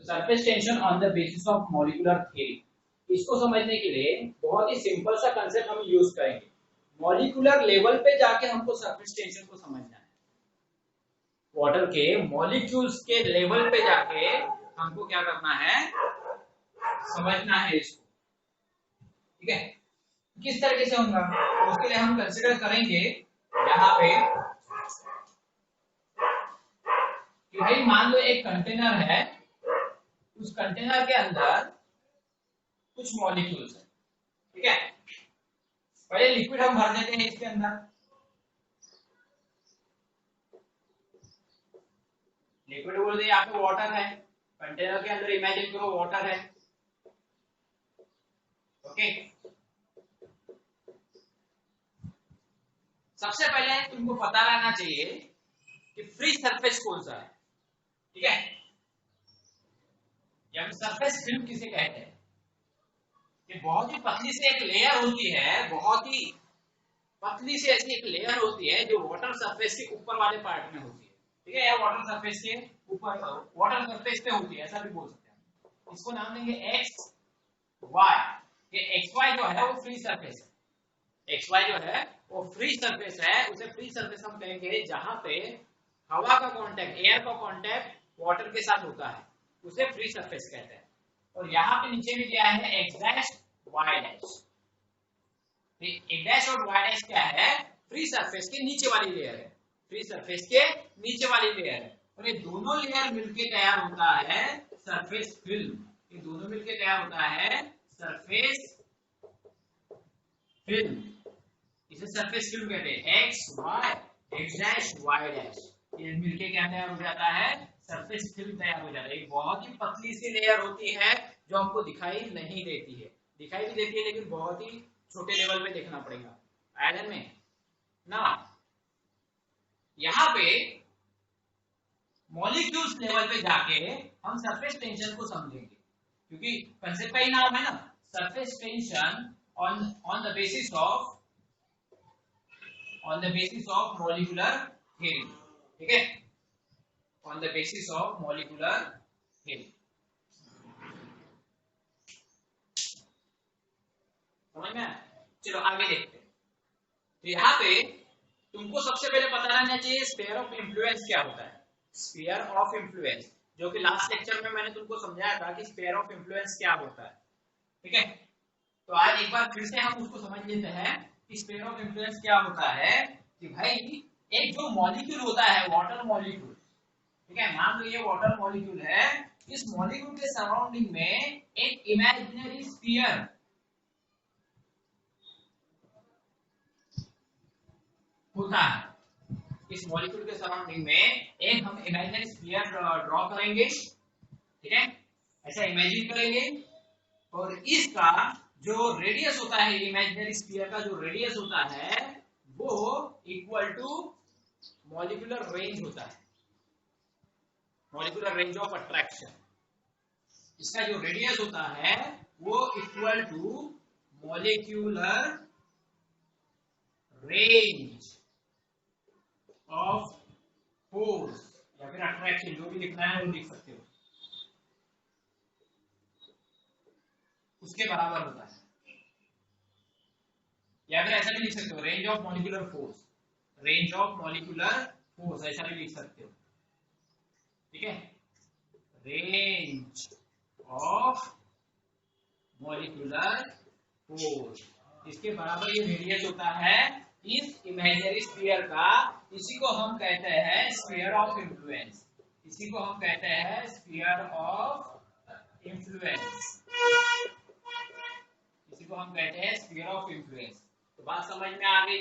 Surface tension on the basis of molecular theory, इसको समझने के लिए बहुत ही सिंपल सा कंसेप्ट हम यूज करेंगे। मॉलिक्यूलर लेवल पे जाके हमको सरफेस टेंशन को समझना है। वाटर के मॉलिक्यूल्स के लेवल पे जाके हमको क्या करना है, समझना है इसको। ठीक है, किस तरीके से होगा तो उसके लिए हम कंसीडर करेंगे यहाँ पे कि भाई मान लो एक कंटेनर है, उस कंटेनर के अंदर कुछ मॉलिक्यूल्स है। ठीक है, पहले लिक्विड हम भर देते हैं इसके अंदर। लिक्विड बोल दिया, यहाँ पे वाटर है, कंटेनर के अंदर इमेजिन करो वाटर है। ओके, सबसे पहले तुमको पता रहना चाहिए कि फ्री सरफेस कौन सा है। ठीक है, या फिर सरफेस फिल्म किसे कहते हैं। ये बहुत ही पतली से एक लेयर होती है, बहुत ही पतली से ऐसी एक लेयर होती है जो वाटर सरफेस के ऊपर वाले पार्ट में होती है। ठीक है, या वाटर सरफेस के ऊपर, वाटर सरफेस पे होती है, ऐसा भी बोल सकते हैं। इसको नाम देंगे एक्स वाई। ये एक्स वाई जो है वो फ्री सरफेस है। एक्स वाई जो है वो फ्री सरफेस है, उसे फ्री सरफेस हम कहेंगे जहां पे हवा का कांटेक्ट, एयर का कांटेक्ट वाटर के साथ होता है, उसे फ्री सरफेस कहते हैं। और यहाँ पे नीचे में क्या है, x dash y dash. X dash और वाई डैश क्या है, फ्री सरफेस के नीचे वाली लेयर है, फ्री सरफेस के नीचे वाली लेयर है। और ये दोनों लेयर मिलके तैयार होता है सरफेस फिल्म। ये दोनों मिलके तैयार होता है सरफेस फिल्म, इसे सरफेस फिल्म कहते हैं। X y, x dash y dash, ये मिलके क्या तैयार हो जाता है, सरफेस फिल्म तैयार हो जाता है। एक बहुत ही पतली सी लेयर होती है जो हमको दिखाई नहीं देती है, दिखाई भी देती है लेकिन बहुत ही छोटे लेवल में देखना पड़ेगा। आयरन में ना, यहाँ पे मॉलिक्यूल्स लेवल पे जाके हम सरफेस टेंशन को समझेंगे, क्योंकि कंसेप्ट का ही नाम है ना, surface tension on the basis of molecular theory। ठीक है, on the basis of molecular theory। समझ में? चलो आगे देखते हैं। तो यहाँ पे तुमको सबसे पहले पता रहना चाहिए स्फीयर ऑफ इन्फ्लुएंस क्या होता है। स्फीयर ऑफ इन्फ्लुएंस, जो कि लास्ट लेक्चर में मैंने तुमको समझाया था कि स्फीयर ऑफ इन्फ्लुएंस क्या होता है। ठीक है, तो आज एक बार फिर से हम उसको समझ लेते हैं कि स्फीयर ऑफ इन्फ्लुएंस क्या होता है। कि भाई एक जो मॉलिक्यूल होता है, वाटर मॉलिक्यूल, ठीक है, मान लो ये वाटर मॉलिक्यूल है, इस मॉलिक्यूल के सराउंडिंग में एक इमेजिनरी स्फीयर होता है। इस मॉलिक्यूल के सराउंडिंग में एक हम इमेजिनरी स्फीयर ड्रॉ करेंगे। ठीक है, ऐसा इमेजिन करेंगे, और इसका जो रेडियस होता है, इमेजिनरी स्फीयर का जो रेडियस होता है वो इक्वल टू मॉलिक्यूलर रेंज होता है, मॉलिक्यूलर रेंज ऑफ अट्रैक्शन। इसका जो रेडियस होता है वो equal to molecular range of force या फिर अट्रैक्शन, जो भी लिखना है वो लिख सकते हो, उसके बराबर होता है। या फिर ऐसा भी लिख सकते हो, range of molecular force, range of molecular force ऐसा भी लिख सकते हो। ठीक है, रेंज ऑफ मॉलिक्यूलर फोर्स, इसके बराबर ये रेडियस होता है इस इमेजिनरी स्फीयर का। इसी को हम कहते हैं स्फीयर ऑफ इन्फ्लुएंस, इसी को हम कहते हैं स्फीयर ऑफ इन्फ्लुएंस, इसी को हम कहते हैं स्फीयर ऑफ इन्फ्लुएंस। तो बात समझ में आ गई?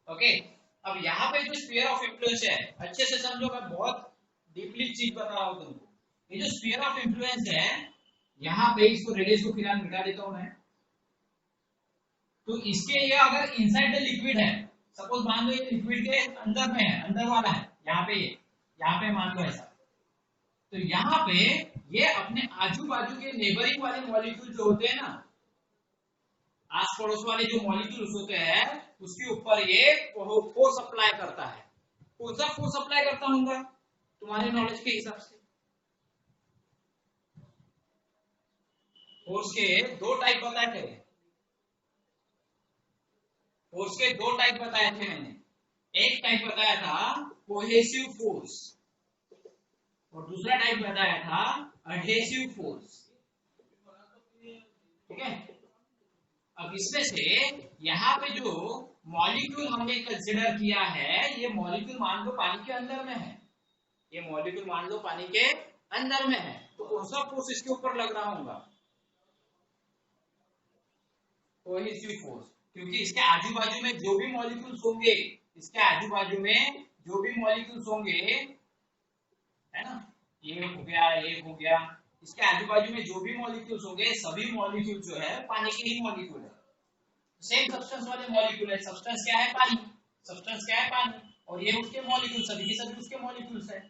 ओके, अब यहाँ पे जो स्फीयर ऑफ इन्फ्लुएंस है, अच्छे से समझो, मैं बहुत डीपली चीज बता रहा हूँ तुमको। ये जो स्फीयर ऑफ इन्फ्लुएंस है, यहाँ पे इसको रेडियस को फिलहाल मिटा देता हूं मैं। तो इसके ये अगर इनसाइड द लिक्विड है, सपोज मान लो ये लिक्विड के अंदर में है, अंदर वाला है, यहाँ पे ये, यहाँ पे मान लो ऐसा, तो यहाँ पे ये अपने आजू बाजू के नेबरिंग वाले मॉलिक्यूल जो होते हैं ना, आस पड़ोस वाले जो मॉलिक्यूल्स होते हैं, उसके ऊपर ये फोर्स अप्लाई करता है। कौन सा फोर्स अप्लाई करता होगा तुम्हारे नॉलेज के हिसाब से? फोर्स के दो टाइप बताए थे, फोर्स के दो टाइप बताए थे मैंने। एक टाइप बताया था कोहेसिव फोर्स और दूसरा टाइप बताया था अडहेसिव फोर्स। ठीक है, अब इसमें से यहाँ पे जो मॉलिक्यूल हमने कंसिडर किया है, ये मॉलिक्यूल मान लो पानी के अंदर में है, ये मॉलिक्यूल मान लो पानी के अंदर में है, तो कौन सा फोर्स इसके ऊपर लग रहा होगा? कोहेसिव फोर्स, क्योंकि इसके आजू बाजू में जो भी मॉलिक्यूल्स होंगे, इसके आजू बाजू में जो भी मॉलिक्यूल्स होंगे, है ना, ये हो गया, ये हो गया, इसके आजू बाजू में जो भी मॉलिक्यूल्स होंगे, सभी मॉलिक्यूल जो है पानी के ही मॉलिक्यूल है, सेम सब्सटेंस वाले मॉलिक्यूल है। सब्सटेंस क्या है? पानी। सब्सटेंस क्या है? पानी। और ये उसके मॉलिक्यूल, सभी के सभी उसके मॉलिक्यूल्स है,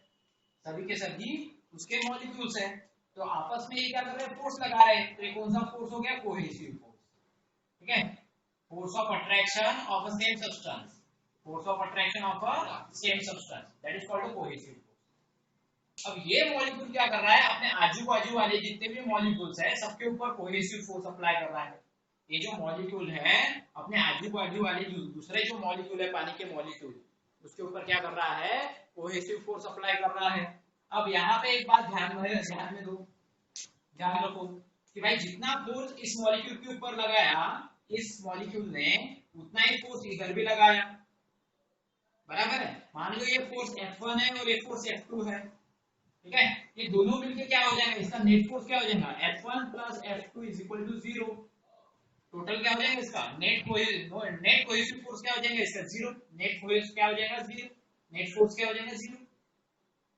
सभी के सभी उसके मॉलिक्यूल्स है। तो आपस में ये क्या कर रहे हैं? फोर्स लगा रहे हैं। तो ये कौन सा फोर्स हो गया? Cohesive force. ठीक है, force of attraction of a same substance, force of attraction of a same substance, that is called a cohesive force. अब ये मॉलिक्यूल क्या कर रहा है? अपने आजू बाजू वाले जितने भी मॉलिक्यूल्स है सबके ऊपर कोहेसिव फोर्स अप्लाई कर रहा है। ये जो मॉलिक्यूल है अपने आजू बाजू वाले दूसरे जो मॉलिक्यूल है पानी के मॉलिक्यूल, उसके ऊपर क्या कर रहा है? कोहेसिव फोर्स अप्लाई कर रहा है। अब यहाँ पे एक बात ध्यान में दो, ध्यान रखो कि भाई जितना फोर्स इस मॉलिक्यूल के ऊपर लगाया इस मॉलिक्यूल ने, उतना ही फोर्स इधर भी लगाया, बराबर है। मान लो ये फोर्स F1 है और ये फोर्स F2 है, ठीक है, ये दोनों मिलके क्या हो जाएगा? इसका नेट फोर्स क्या हो जाएगा? F1 plus F2 is equal to 0। Total क्या हो जाएगा इसका? नेट कोहेसिव फोर्स क्या हो जाएगा इसका? 0। नेट फोर्स क्या हो जाएगा? 0। नेट फोर्स क्या हो जाएगा? 0।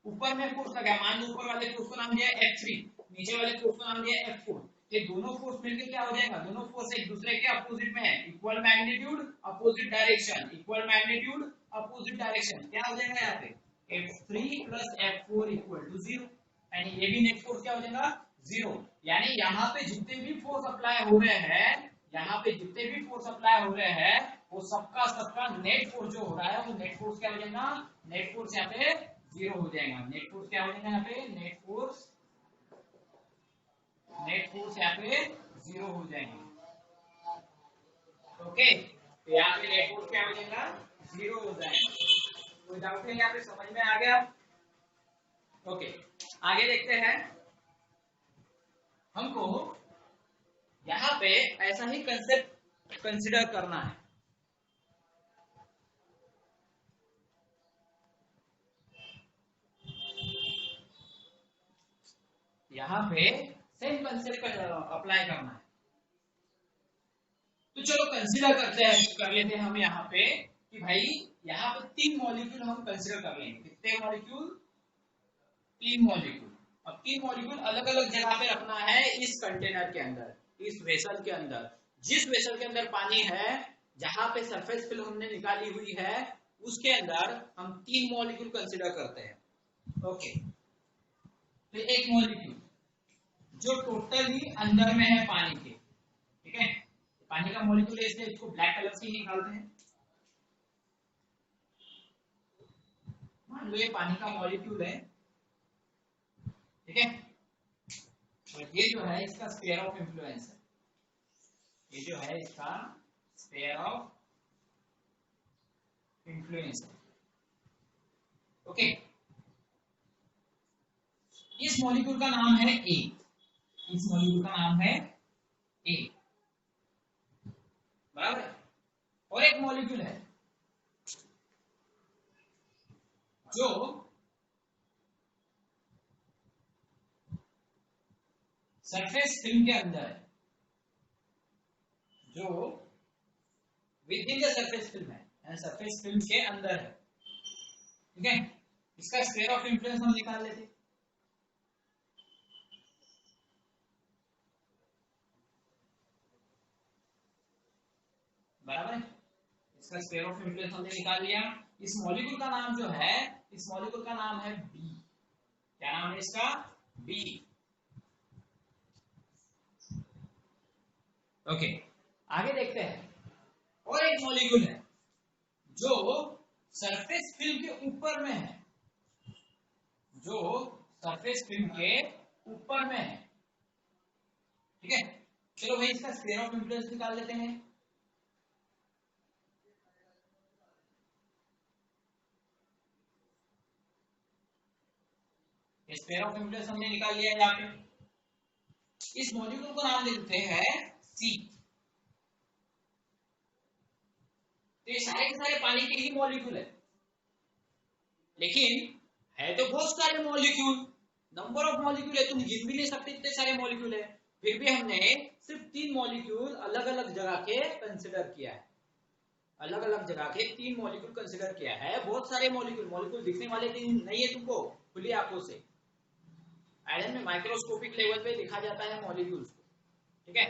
ऊपर में फोर्स लगा, मान लो ऊपर वाले फोर्स को नाम दिया F3, नीचे वाले फोर्स को नाम दिया F4। ये दोनों फोर्स मिलके क्या हो जाएगा? दोनों फोर्स एक दूसरे के अपोजिट में है, equal magnitude opposite direction, equal magnitude opposite direction, क्या हो जाएगा यहाँ पे? F3 plus F4 equal to 0। यानी ये भी नेट फोर्स क्या हो जाएगा? 0। यानी यहाँ पे जितने भी फोर्स अप्लाई हो रहे हैं, यहाँ पे जितने भी फोर्स अप्लाई हो रहे हैं, वो सबका नेट फोर्स जो हो रहा है वो नेट फोर्स क्या हो जाएगा? नेट फोर्स यहाँ पे 0 हो जाएगा। नेट फोर्स क्या हो जाएगा यहाँ पे? नेट फोर्स यहाँ पे 0 हो जाएंगे। ओके, तो यहाँ पे नेट फोर्स क्या हो जाएगा? 0 हो जाएगा। कोई डाउट है यहाँ पे? समझ में आ गया? ओके, आगे देखते हैं। हमको यहाँ पे ऐसा ही कंसेप्ट कंसिडर करना है। यहाँ पे सेम कंसेप्ट अप्लाई करना है। तो चलो कंसीडर करते हैं, कर लेते हैं हम यहाँ पे कि भाई यहाँ पे 3 मॉलिक्यूल हम कंसीडर कर लेंगे। कितने मॉलिक्यूल? 3 मॉलिक्यूल। अब 3 मॉलिक्यूल अलग अलग जगह पे रखना है इस कंटेनर के अंदर, इस वेसल के अंदर। जिस वेसल के अंदर पानी है, जहां पे सरफेस फिल्म हमने निकाली हुई है, उसके अंदर हम 3 मॉलिक्यूल कंसीडर करते हैं। ओके, तो एक मॉलिक्यूल जो टोटली अंदर में है पानी के, ठीक है, पानी का मॉलिक्यूल है इसलिए इसको ब्लैक कलर से ही निकालते हैं। मान लो ये पानी का मॉलिक्यूल है, ठीक है, और ये जो है इसका स्फीयर ऑफ इंफ्लुएंस है, ये जो है इसका स्फीयर ऑफ इंफ्लुएंस है। ओके, इस मॉलिक्यूल का नाम है ए, इस मॉलिक्यूल का नाम है ए, बराबर है। और एक मॉलिक्यूल है जो सरफेस फिल्म के अंदर है, जो with in the surface film है, यानी सरफेस फिल्म के अंदर है, ठीक है। इसका स्फीयर ऑफ इंफ्लुएंस हम निकाल लेते हैं। बराबर है, इसका स्फीयर ऑफ इंफ्लुएंस हमने निकाल लिया। इस मॉलिक्यूल का नाम जो है, इस मॉलिक्यूल का नाम है बी। क्या नाम है इसका? बी। ओके, आगे देखते हैं। और एक मॉलिक्यूल है जो सरफेस फिल्म के ऊपर में है, जो सरफेस फिल्म के ऊपर में है, ठीक है, चलो भाई इसका स्क्वायर ऑफ इन्फ्लुएंस निकाल लेते हैं। स्क्वायर ऑफ इन्फ्लुएंस हमने निकाल लिया है यहाँ पे। इस मॉलिक्यूल को नाम देते हैं सी। तो ये सारे के सारे पानी के ही मॉलिक्यूल है, लेकिन है तो बहुत सारे मॉलिक्यूल, नंबर ऑफ मॉलिक्यूल है, तुम गिन भी नहीं सकते इतने सारे मॉलिक्यूल है। फिर भी हमने सिर्फ 3 मॉलिक्यूल अलग अलग जगह के कंसिडर किया है, अलग अलग जगह के 3 मॉलिक्यूल कंसिडर किया है। बहुत सारे मॉलिक्यूल, मॉलिक्यूल दिखने वाले नहीं है तुमको खुली आंखों से, आयरन में माइक्रोस्कोपिक लेवल पे देखा जाता है मॉलिक्यूल्स को, ठीक है।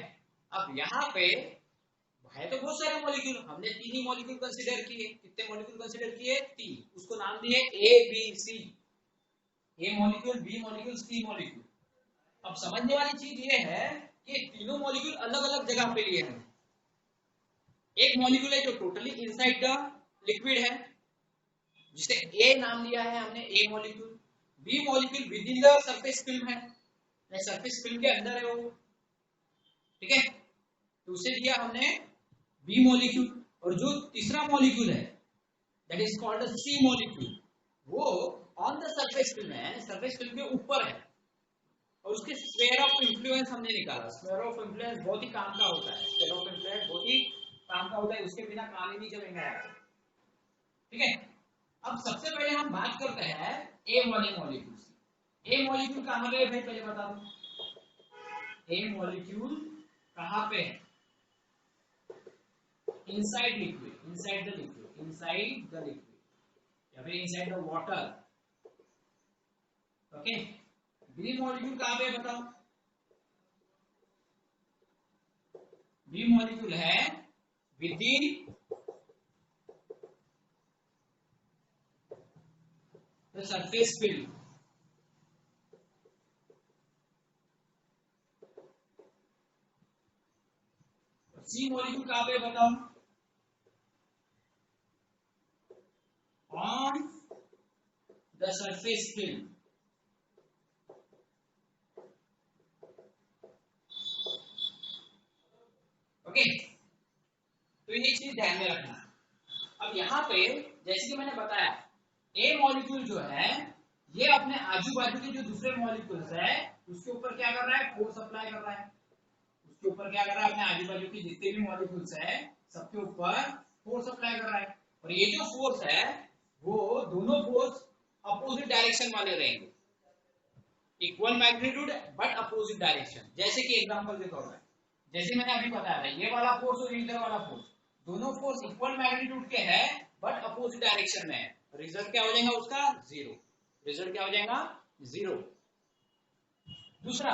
अब यहाँ पे है तो बहुत सारे मॉलिक्यूल, हमने 3 ही मॉलिक्यूल कंसीडर किए। कितने मॉलिक्यूल कंसीडर किए? 3। उसको नाम दिए A B C, A molecule, B molecule, C molecule. अब समझने वाली चीज ये है कि तीनों मॉलिक्यूल अलग अलग जगह पे लिए हैं। एक मॉलिक्यूल है जो टोटली इनसाइड द लिक्विड है, जिसे ए नाम दिया है हमने, A molecule. B molecule within the surface film है, सरफेस फिल्म के अंदर है वो, ठीक है। तो उसे दिया हमने बी मॉलिक्यूल। और जो तीसरा मॉलिक्यूल है that is called the C molecule, वो ऑन द सरफेस फिल्म है, सरफेस फिल्म के ऊपर है, और उसके स्फीयर ऑफ इन्फ्लुएंस हमने निकाला। स्फीयर ऑफ इन्फ्लुएंस बहुत ही काम का होता है, स्फीयर ऑफ इन्फ्लुएंस बहुत ही काम का होता है, उसके बिना काम ही नहीं चलेगा, ठीक है। अब सबसे पहले हम बात करते हैं ए वाले मॉलिक्यूल से। ए मॉलिक्यूल कहां पे है भाई, पहले बता दो। ए मॉलिक्यूल कहां पे है? Inside liquid, inside the liquid, inside the liquid या फिर inside the water, okay. B molecule कहां पे है बताओ? बी मॉलिक्यूल है within the surface film. C molecule कहां पे बताओ? On the surface film, okay. तो ये चीज ध्यान में रखना। अब यहाँ पे जैसे कि मैंने बताया, ए मॉलिक्यूल जो है ये अपने आजू बाजू के जो दूसरे मॉलिक्यूल्स है उसके ऊपर क्या कर रहा है? फोर्स अप्लाई कर रहा है। उसके ऊपर क्या कर रहा है? अपने आजू बाजू के जितने भी मॉलिक्यूल्स है सबके ऊपर फोर्स अप्लाई कर रहा है। और ये जो फोर्स है वो दोनों फोर्स अपोजिट डायरेक्शन वाले रहेंगे, equal magnitude but opposite direction. जैसे कि एग्जांपल के तौर पर जैसे मैंने अभी बताया था, ये वाला फोर्स और इधर वाला फोर्स, दोनों फोर्स इक्वल मैग्नीट्यूड के हैं बट अपोजिट डायरेक्शन में है। रिजल्ट क्या हो जाएगा उसका? जीरो। रिजल्ट क्या हो जाएगा? जीरो। दूसरा,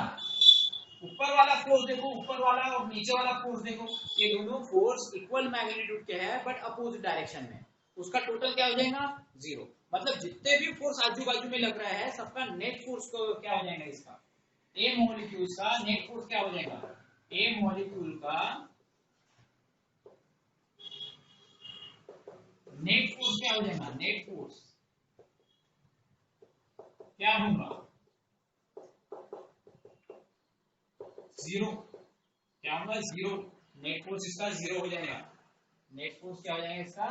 ऊपर वाला फोर्स देखो, ऊपर वाला और नीचे वाला फोर्स देखो, ये दोनों फोर्स इक्वल मैग्नीट्यूड के हैं बट अपोजिट डायरेक्शन में, उसका टोटल क्या हो जाएगा? जीरो। मतलब जितने भी फोर्स आजू बाजू में लग रहा है सबका नेट फोर्स क्या हो जाएगा? इसका ए मॉलिक्यूल का नेट फोर्स क्या हो जाएगा? ए मॉलिक्यूल का नेट फोर्स क्या हो जाएगा? नेट फोर्स क्या होगा? जीरो। क्या होगा? जीरो। नेट फोर्स इसका जीरो हो जाएगा। नेट फोर्स क्या हो जाएगा? इसका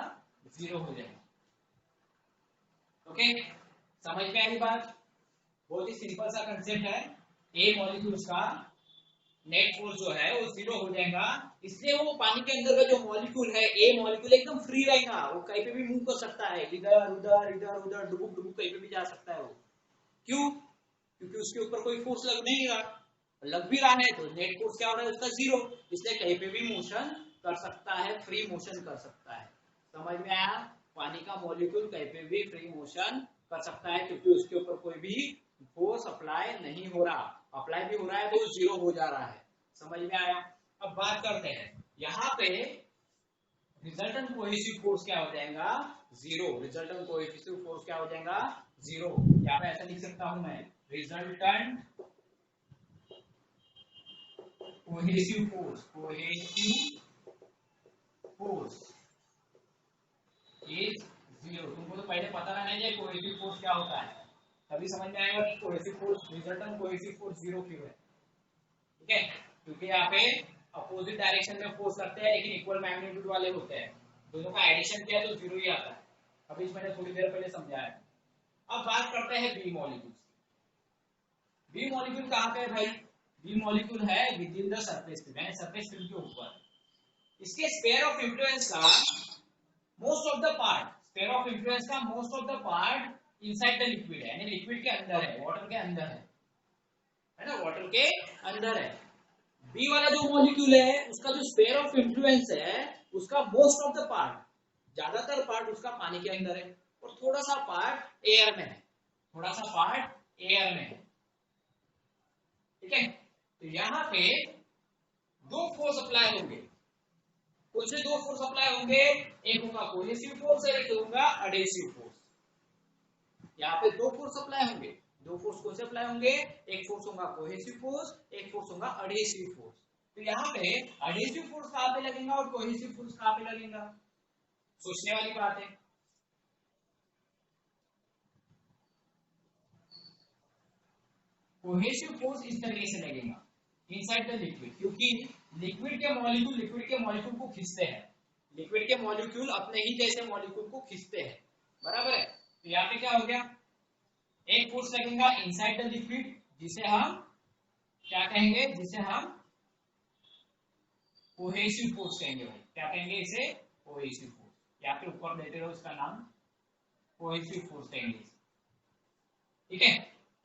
जीरो हो जाएगा, ओके। समझ में आई बात? बहुत ही सिंपल सा कंसेप्ट है। ए मॉलिक्यूल्स का नेट फोर्स जो है वो जीरो हो जाएगा, इसलिए वो पानी के अंदर का जो मॉलिक्यूल है, ए मॉलिक्यूल एकदम फ्री रहेगा, वो कहीं पे भी मूव कर सकता है, इधर उधर इधर उधर डुबुक डुबुक कहीं पे भी जा सकता है वो। क्यों? क्योंकि उसके ऊपर कोई फोर्स लग नहीं रहा, लग भी रहा है तो नेट फोर्स क्या हो रहा है उसका? जीरो। इसलिए कहीं पे भी मोशन कर सकता है, फ्री मोशन कर सकता है। समझ में आया? पानी का मॉलिक्यूल कहीं पे भी फ्री मोशन कर सकता है क्योंकि उसके ऊपर कोई भी फोर्स अप्लाई नहीं हो रहा, अप्लाई भी हो रहा है तो जीरो हो जा रहा है। समझ में आया? अब बात करते हैं यहाँ पे रिजल्टेंट कोहेसिव फोर्स क्या हो जाएगा? जीरो। रिजल्टेंट कोहेसिव फोर्स क्या हो जाएगा? जीरो। यहाँ पे ऐसा लिख सकता हूं मैं, resultant cohesive force, cohesive force is zero. तुमको तो पहले पता रहना चाहिए कोहेसिव फोर्स क्या होता है, तभी समझ में आएगा कि cohesive force, resultant cohesive force zero क्यों है, ठीक है। क्योंकि यहाँ पे अपोजिट डायरेक्शन में फोर्स लगते हैं लेकिन इक्वल मैग्नीट्यूड वाले होते हैं, दोनों का एडिशन किया तो जीरो ही आता है। अभी मैंने थोड़ी देर पहले समझाया। अब बात करते हैं बी मॉलिक्यूल। बी मॉलिक्यूल कहाँ पे है भाई? बी मॉलिक्यूल है within the surface film, यानी सरफेस फिल्म के ऊपर। इसके स्फीयर ऑफ इन्फ्लुएंस का most of the part, sphere of influence का most of the part inside the liquid है, यानी लिक्विड के अंदर है, वाटर के अंदर है ना, वाटर के अंदर है। बी वाला जो मॉलिक्यूल है उसका जो स्फीयर ऑफ इन्फ्लुएंस है उसका मोस्ट ऑफ द पार्ट, ज्यादातर पार्ट उसका पानी के अंदर है और थोड़ा सा पार्ट एयर में है, थोड़ा सा पार्ट एयर में है। ठीक है, तो यहाँ पे दो फोर्स अप्लाई होंगे। कौन से दो फोर्स अप्लाई होंगे? एक होगा कोहेसिव फोर्स और एक होगा एडहेसिव फोर्स। यहाँ पे दो फोर्स अप्लाई होंगे। दो फोर्स कौन से अप्लाई होंगे? एक फोर्स होगा कोहेसिव फोर्स, एक फोर्स होगा एडहेसिव फोर्स। तो यहाँ पे एडहेसिव फोर्स कहाँ पे लगेगा और कोहेसिव फोर्स कहाँ पे लगेगा? सोचने वाली बात है। कोहेसिव फोर्स इस तरीके से लगेगा इनसाइड द लिक्विड, क्योंकि लिक्विड के मॉलिक्यूल को खींचते हैं, लिक्विड के मॉलिक्यूल अपने ही जैसे मॉलिक्यूल को खींचते हैं, बराबर है। तो यहाँ पे क्या हो गया? एक फोर्स लगेगा इनसाइड द लिक्विड जिसे हम क्या कहेंगे? जिसे हम कोहेसिव फोर्स कहेंगे भाई। क्या कहेंगे इसे? Cohesive force. यहाँ पे ऊपर देते रहो इसका नाम, कोहेसिव फोर्स कहेंगे। ठीक है,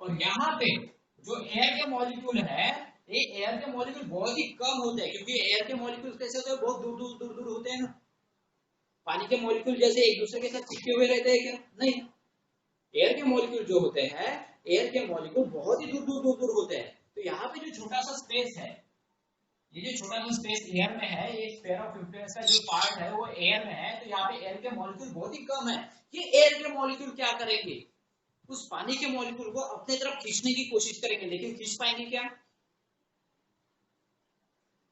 और यहाँ पे जो एयर के मॉलिक्यूल है, ये एयर के मॉलिक्यूल बहुत ही कम होते हैं, क्योंकि एयर के मॉलिक्यूल कैसे होते हैं? बहुत दूर दूर होते हैं ना। पानी के मॉलिक्यूल जैसे एक दूसरे के साथ चिपके हुए रहते हैं क्या? नहीं। एयर के मॉलिक्यूल जो होते हैं, एयर के मॉलिक्यूल बहुत ही दूर होते हैं। तो यहाँ पे जो छोटा सा स्पेस है, ये जो छोटा सा स्पेस एयर में है, ये स्फीयर ऑफ इन्फ्लुएंस का जो पार्ट है वो एयर में है। तो यहाँ पे एयर के मॉलिक्यूल बहुत ही कम है। ये एयर के मॉलिक्यूल क्या करेंगे? उस पानी के मॉलिक्यूल को अपने तरफ खींचने की कोशिश करेंगे, लेकिन खींच पाएंगे क्या?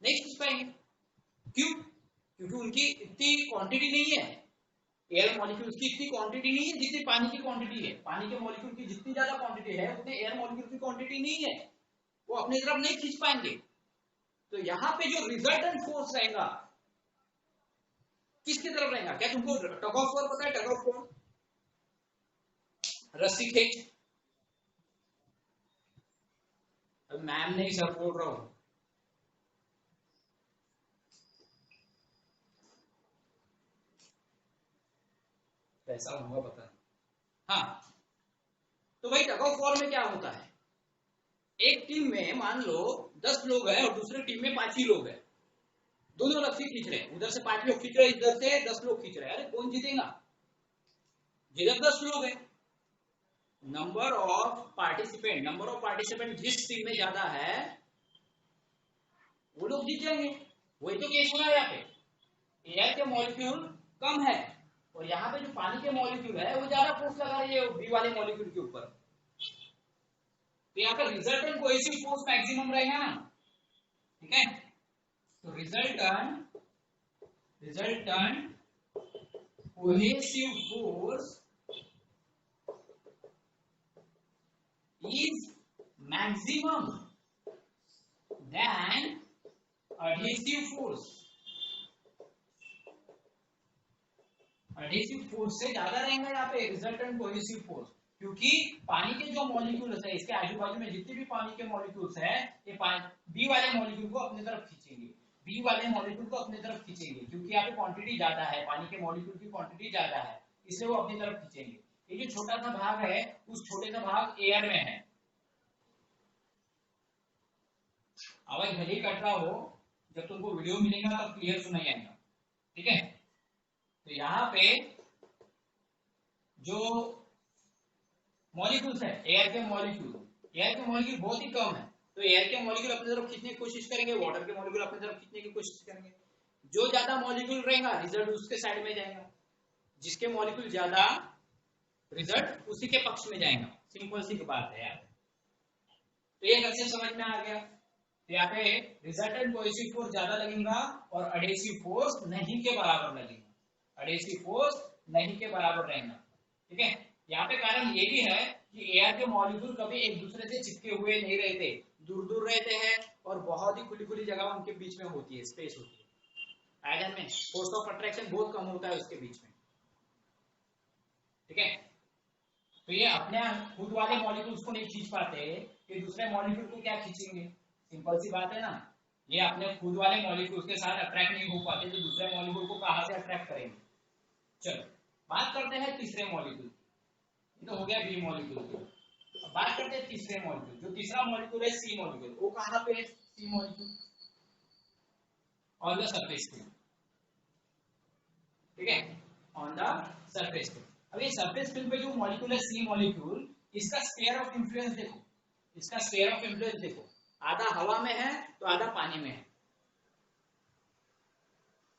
नहीं खींच पाएंगे। क्यों? क्योंकि उनकी इतनी क्वांटिटी नहीं है, एयर मॉलिक्यूल्स की इतनी क्वांटिटी नहीं है जितनी पानी की क्वांटिटी है। पानी के मॉलिक्यूल की जितनी ज्यादा क्वांटिटी है उतने एयर मॉलिक्यूल की क्वांटिटी नहीं है, वो अपनी तरफ नहीं खींच पाएंगे। तो यहाँ पे जो रिजल्टेंट फोर्स रहेगा किसकी तरफ रहेगा? क्या तुमको टग ऑफ फोर्स पता है? टग ऑफ फोर्स, रस्सी खींच। मैम नहीं सर बोल रहा हूं। ऐसा होगा पता है। हाँ, तो भाई टग ऑफ वॉर में क्या होता है? एक टीम में मान लो 10 लोग हैं और दूसरी टीम में 5 ही लोग हैं, दोनों रस्सी खींच रहे हैं, उधर से 5 लोग खींच रहे हैं, इधर से 10 लोग खींच रहे हैं। अरे कौन जीतेगा? जिधर 10 लोग हैं। नंबर ऑफ पार्टिसिपेंट जिस टीम में ज्यादा है वो लोग जीत जाएंगे। वही तो केस होना है। यहाँ पे एयर के मॉलिक्यूल कम है और यहाँ पे जो पानी के मॉलिक्यूल है वो ज्यादा फोर्स लगा रही है बी वाले मॉलिक्यूल के ऊपर। तो यहाँ पे रिजल्टेंट कोहेसिव फोर्स मैक्सिमम रहेगा ना। ठीक है, तो resultant cohesive force is maximum than adhesive force। adhesive force से ज्यादा रहेगा यहाँ पे रिजल्टेंट कोहेसिव फोर्स, क्योंकि पानी के जो मॉलिक्यूल्स है, इसके आजू बाजू में जितने भी पानी के मॉलिक्यूल्स है, ये बी वाले मॉलिक्यूल को अपनी तरफ खींचेंगे, क्योंकि यहाँ पे क्वांटिटी ज्यादा है, पानी के मॉलिक्यूल की क्वांटिटी ज्यादा है, इसलिए वो अपनी तरफ खींचेंगे। ये जो छोटा सा भाग है उस छोटे सा भाग एयर में है। आवाज भले ही कट रहा हो, जब तुमको वीडियो मिलेगा तब क्लियर सुनाई आएगा। ठीक है, तो यहाँ पे जो मॉलिक्यूल्स है, एयर के मॉलिक्यूल बहुत ही कम है। तो एयर के मॉलिक्यूल अपनी तरफ खींचने की कोशिश करेंगे, वाटर के मॉलिक्यूल अपनी तरफ खींचने की कोशिश करेंगे। जो ज्यादा मॉलिक्यूल रहेगा रिजल्ट उसके साइड में जाएगा, जिसके मॉलिक्यूल ज्यादा रिजल्ट उसी के पक्ष में जाएगा। सिंपल सी बात है यार। तो ये कैसे समझ में आ गया? तो यहाँ पे रिजल्टेंट कोहेसिव फोर्स ज्यादा लगेगा और एडहेसिव फोर्स नहीं के बराबर लगेगा, रहेगा। ठीक है, यहाँ पे कारण ये भी है कि एयर के मॉलिक्यूल कभी एक दूसरे से चिपके हुए नहीं रहते, दूर रहते हैं, और बहुत ही खुली खुली जगह उनके बीच में होती है, स्पेस होती है। आयरन में फोर्स ऑफ अट्रैक्शन बहुत कम होता है उसके बीच में, ठीक है। तो ये अपने खुद वाले मॉलिक्यूल्स को नहीं खींच पाते, कि दूसरे मॉलिक्यूल को क्या खींचेंगे, सिंपल सी बात है ना। ये अपने खुद वाले मॉलिक्यूल्स के साथ अट्रैक्ट नहीं हो पाते, तो दूसरे मॉलिक्यूल को कहां से अट्रैक्ट करेंगे। चलो बात करते हैं तीसरे मॉलिक्यूल, ये तो हो गया बी मॉलिक्यूल की। अब बात करते हैं तीसरे मॉलिक्यूल, जो तीसरा मॉलिक्यूल है सी मॉलिक्यूल, वो कहां पे है, सी मॉलिक्यूल ऑन द सरफेस पे, ठीक है, ऑन द सरफेस पे। अब ये सरफेस फिल्म पे जो मॉलिक्यूल है सी मॉलिक्यूल, इसका स्फीयर ऑफ इंफ्लुएंस देखो, इसका स्फीयर ऑफ इंफ्लुएंस देखो, आधा हवा में है तो आधा पानी में है,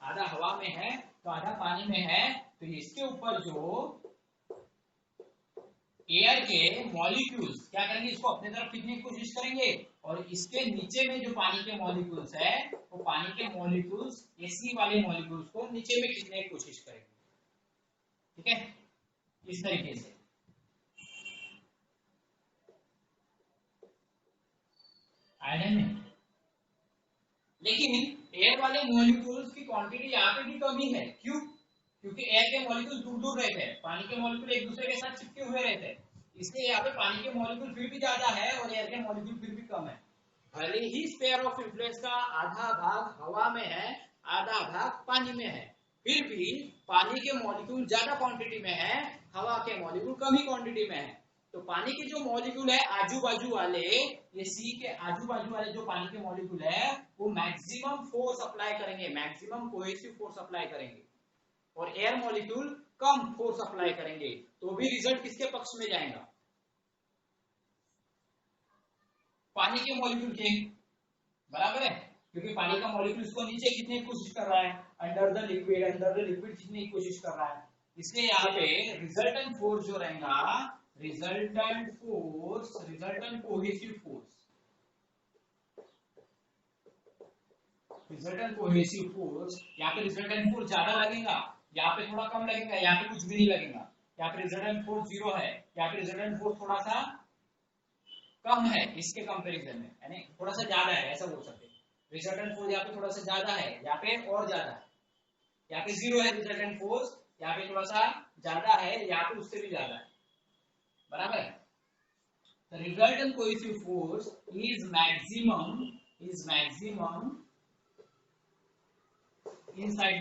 आधा हवा में है तो आधा पानी में है। तो इसके ऊपर जो एयर के मॉलिक्यूल्स क्या करेंगे, इसको अपने तरफ खींचने की कोशिश करेंगे, और इसके नीचे में जो पानी के मॉलिक्यूल्स है, वो पानी के मॉलिक्यूल्स सी वाले मॉलिक्यूल्स को नीचे में खींचने की कोशिश करेंगे, ठीक है, इस तरीके से। आयरन में लेकिन एयर वाले मॉलिक्यूल्स की क्वांटिटी यहाँ पे भी कम ही है, क्यों, क्योंकि एयर के मॉलिक्यूल दूर दूर रहते हैं, पानी के मॉलिक्यूल एक दूसरे के साथ चिपके हुए रहते हैं, इसलिए यहाँ पे पानी के मॉलिक्यूल फिर भी ज्यादा है और एयर के मॉलिक्यूल फिर भी कम है। भले ही स्फीयर ऑफ इंफ्लुएंस का आधा भाग हवा में है, आधा भाग पानी में है, फिर भी पानी के मॉलिक्यूल ज्यादा क्वांटिटी में है, हवा के मॉलिक्यूल कम ही क्वांटिटी में है। तो पानी के जो मॉलिक्यूल है आजू बाजू वाले, ये सी के आजू बाजू वाले जो पानी के मॉलिक्यूल है, वो मैक्सिमम फोर्स अप्लाई करेंगे, मैक्सिमम कोहेसिव फोर्स अप्लाई करेंगे, और एयर मॉलिक्यूल कम फोर्स अप्लाई करेंगे, तो भी रिजल्ट किसके पक्ष में जाएगा, पानी के मॉलिक्यूल के, बराबर है, क्योंकि पानी का मॉलिक्यूल इसको नीचे खींचने की कोशिश कर रहा है, अंडर द लिक्विड खींचने की कोशिश कर रहा है, इसलिए यहाँ पे रिजल्टेंट फोर्स जो रहेगा, resultant cohesive force, resultant cohesive force, यहाँ पे रिजल्टेंट फोर्स ज्यादा लगेगा, यहाँ पे थोड़ा कम लगेगा, यहाँ पे कुछ भी नहीं लगेगा, यहाँ पे रिजल्टेंट फोर्स 0 है, यहाँ पे रिजल्टेंट फोर्स थोड़ा सा कम है इसके कंपैरिजन में, यानी थोड़ा सा ज्यादा है, ऐसा बोल सकते हैं। रिजल्टेंट फोर्स यहाँ पे थोड़ा सा ज्यादा है, यहाँ पे और ज्यादा है, यहाँ पे 0 है रिजल्टेंट फोर्स, यहाँ पे थोड़ा सा ज्यादा है, यहाँ पे उससे भी ज्यादा है, बराबर है। The resultant cohesive force is maximum inside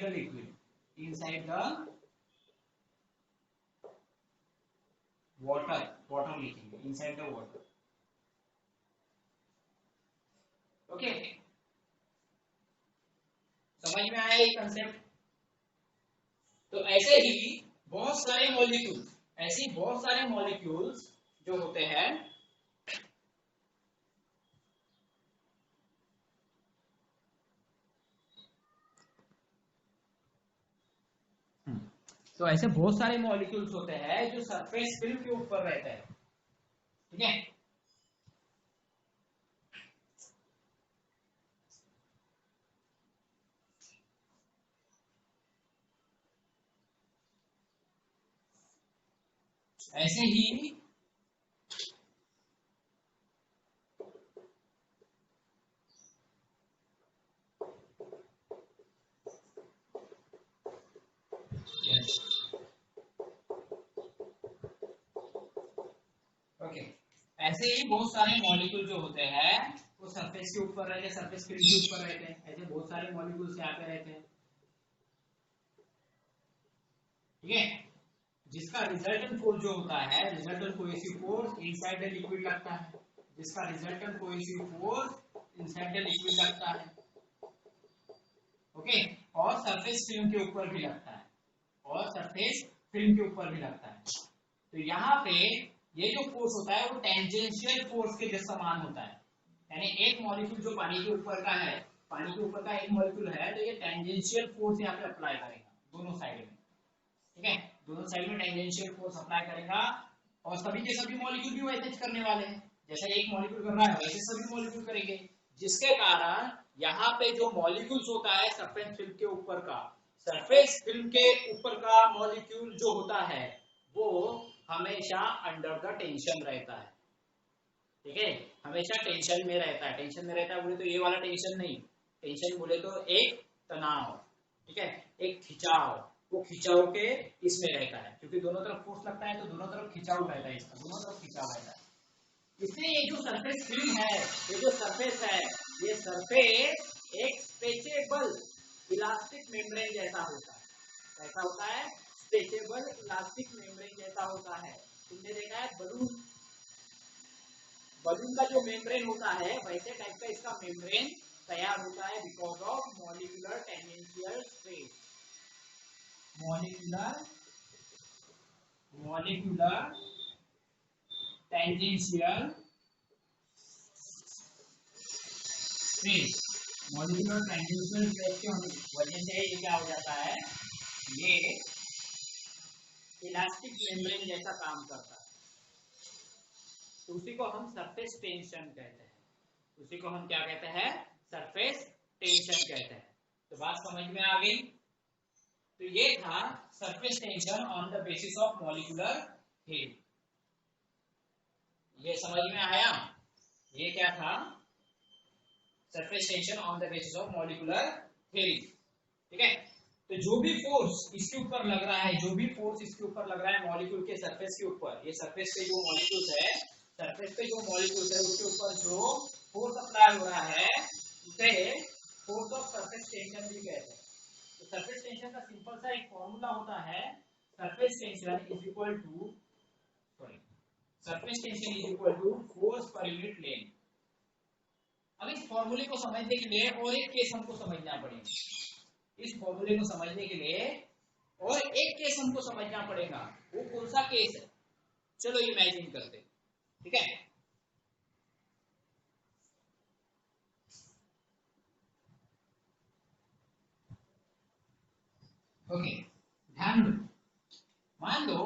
the liquid, inside the water लिखेंगे, inside the water, ओके, समझ में आया ये कंसेप्ट। तो ऐसे ही बहुत सारे मॉलिक्यूल्स जो होते हैं, तो ऐसे बहुत सारे मॉलिक्यूल्स होते हैं जो सरफेस फिल्म के ऊपर रहते हैं, ठीक है। ऐसे ही ओके, ऐसे ही बहुत सारे मॉलिक्यूल जो होते हैं वो सरफेस के ऊपर रहते हैं, सरफेस फिल्म के ऊपर रहते हैं, ऐसे बहुत सारे मॉलिक्यूल्स यहाँ पे रहते हैं, ठीक है, जिसका रिजल्टेंट फोर्स जो होता है, resultant cohesive force inside the liquid लगता है, जिसका resultant cohesive force inside the liquid लगता है, ओके, और सरफेस फिल्म के ऊपर भी लगता है, और सरफेस फिल्म के ऊपर भी लगता है। तो यहाँ पे ये जो फोर्स होता है वो टेंजेंशियल फोर्स के जैसा समान होता है, यानी एक मॉलिक्यूल जो पानी के ऊपर का है, पानी के ऊपर का एक मॉलिक्यूल है, तो ये टेंजेंशियल फोर्स यहाँ पे अप्लाई करेगा दोनों साइड में, ठीक है, दोनों साइड में टेंजेंशियल फोर्स अप्लाई करेगा, और सभी के सभी मॉलिक्यूल भी वैसे ही करने वाले हैं, जैसे एक मॉलिक्यूल कर रहा है वैसे सभी मॉलिक्यूल करेंगे, जिसके कारण यहाँ पे जो मॉलिक्यूल्स होता है सरफेस फिल्म के ऊपर का, सरफेस फिल्म के ऊपर का मॉलिक्यूल जो होता है वो हमेशा अंडर द टेंशन रहता है, ठीक है, हमेशा टेंशन में रहता है। टेंशन में रहता है बोले तो ये वाला टेंशन नहीं, टेंशन बोले तो एक तनाव, ठीक है, एक खिंचाव, वो खिंचाव के इसमें रहता है, क्योंकि दोनों तरफ फोर्स लगता है तो दोनों तरफ खिंचाव रहता है, इसका दोनों तरफ खिंचाव रहता है। इसलिए ये जो सरफेस फिल्म है, ये जो सरफेस है, ये सरफेस एक स्ट्रेचेबल इलास्टिक मेम्ब्रेन जैसा होता है। कैसा होता है? स्ट्रेचेबल इलास्टिक मेम्ब्रेन जैसा होता है। तुमने देखा है बलून, बलून का जो मेम्ब्रेन होता है वैसे टाइप का इसका मेम्ब्रेन तैयार होता है because of molecular tangential stress. Molecular tangential stress, molecular tangential stress की वजह से ये क्या हो जाता है, ये इलास्टिक मेम्ब्रेन जैसा काम करता है। तो उसी को हम सरफेस टेंशन कहते हैं, उसी को हम क्या कहते हैं, सरफेस टेंशन कहते हैं। तो बात समझ में आ गई। तो ये था surface tension on the basis of molecular theory. ये समझ में आया? ये क्या था? Surface tension on the basis of molecular theory. ठीक है, तो जो भी फोर्स इसके ऊपर लग रहा है, जो भी फोर्स इसके ऊपर लग रहा है मॉलिक्यूल के सरफेस के ऊपर, ये सरफेस पे जो मॉलिक्यूल्स है, सरफेस पे जो मॉलिक्यूल्स है उसके ऊपर जो फोर्स अप्लाई हो रहा है उसे फोर्स ऑफ सरफेस टेंशन भी कहते हैं। तो सरफेस टेंशन का सिंपल सा एक फॉर्मूला होता है, surface tension is equal to surface tension is equal to force per unit length. अब इस फॉर्मूले को समझने के लिए और एक केस हमको समझना पड़ेगा, इस फॉर्मूले को समझने के लिए और एक केस हमको समझना पड़ेगा। वो कौन सा केस है? चलो इमेजिन करते हैं, ठीक है। ओके, ध्यान दो, मान लो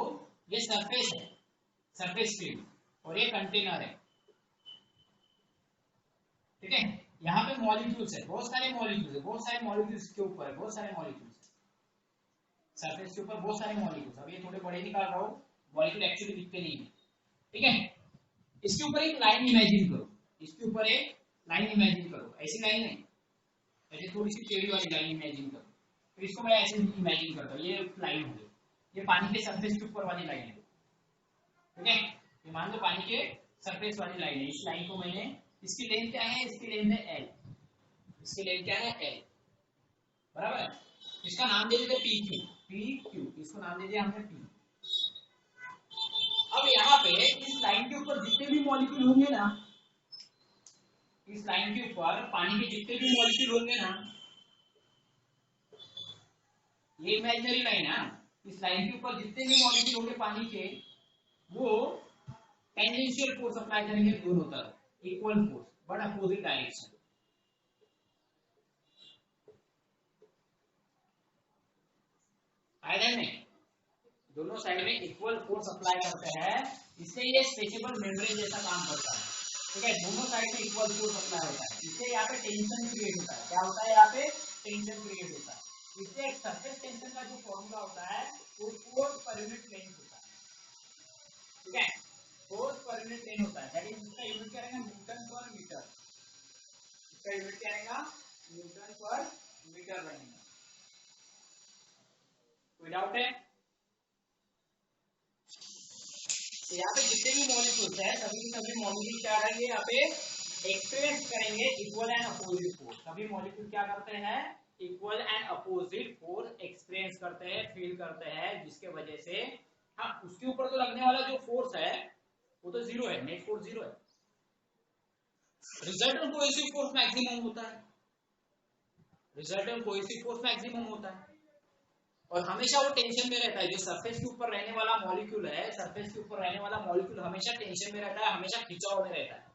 ये सरफेस है, सरफेस फील्ड, और ये कंटेनर है, ठीक है। यहाँ पे मॉलिक्यूल्स है, बहुत सारे मॉलिक्यूल्स है, बहुत सारे मॉलिक्यूल्स के ऊपर है, बहुत सारे मॉलिक्यूल्स सरफेस के ऊपर, बहुत सारे मॉलिक्यूल्स। अब ये थोड़े बड़े निकाल रहा हूँ, मॉलिक्यूल एक्चुअली दिखते नहीं है, ठीक है। इसके ऊपर एक लाइन इमेजिन करो, इसके ऊपर एक लाइन इमेजिन करो, ऐसी लाइन नहीं, ऐसे थोड़ी सी टेढ़ी वाली लाइन इमेजिन करो। तो इसको मैं ऐसे इमेजिन करता हूँ, ये लाइन हो गई, ये पानी के सरफेस के ऊपर वाली लाइन है, ठीक है। ये मान लो पानी के सरफेस वाली लाइन है, इस लाइन को मैंने, इसकी लेंथ क्या है, इसकी लेंथ है एल, इसकी लेंथ क्या है एल, बराबर है। इसका नाम दे देते पी क्यू, पी क्यू, इसको नाम दे दिया हमने पी। अब यहाँ पे इस लाइन के ऊपर जितने भी मॉलिक्यूल होंगे ना, इस लाइन के ऊपर पानी के जितने भी मॉलिक्यूल होंगे ना, ये इमेजिनरी लाइन है, इस लाइन के ऊपर जितने भी मॉलिक्यूल होंगे पानी के, वो टेंजेंशियल फोर्स अप्लाई करेंगे दोनों तरफ, equal force but opposite direction. आया नहीं? दोनों साइड में इक्वल फोर्स अप्लाई करते हैं, इससे ये स्ट्रेचेबल मेम्ब्रेन जैसा काम करता है, ठीक है। दोनों साइड में इक्वल फोर्स अप्लाई होता है, इससे यहाँ पे टेंशन क्रिएट होता है। क्या होता है? यहाँ पे टेंशन क्रिएट होता है। इससे एक सरफेस टेंशन का जो फॉर्मूला होता है वो फोर्स पर यूनिट लेंथ होता है, ठीक है। फोर्स पर यूनिट लेंथ होता है, दैट इज इसका यूनिट क्या रहेगा? Newton per metre. इसका यूनिट क्या रहेगा? न्यूटन पर मीटर रहेगा। कोई डाउट है? तो यहाँ पे जितने भी मॉलिक्यूल्स है, सभी मॉलिक्यूल क्या रहेंगे? यहाँ पे एक्सपीरियंस करेंगे इक्वल एंड अपोजिट फोर्स। सभी मॉलिक्यूल क्या करते हैं? Equal and opposite force experience करते हैं, फील करते हैं, जिसके वजह से हाँ उसके ऊपर तो लगने वाला जो फोर्स है वो तो जीरो है, नेट फोर्स जीरो है। रिजल्टेंट कोहेसिव फोर्स मैक्सिमम होता है, रिजल्टेंट कोहेसिव फोर्स मैक्सिमम होता है, और हमेशा वो टेंशन में रहता है। जो सरफेस के ऊपर रहने वाला मॉलिक्यूल है, सरफेस के ऊपर रहने वाला मॉलिक्यूल हमेशा टेंशन में रहता है, हमेशा खिंचाव में रहता है।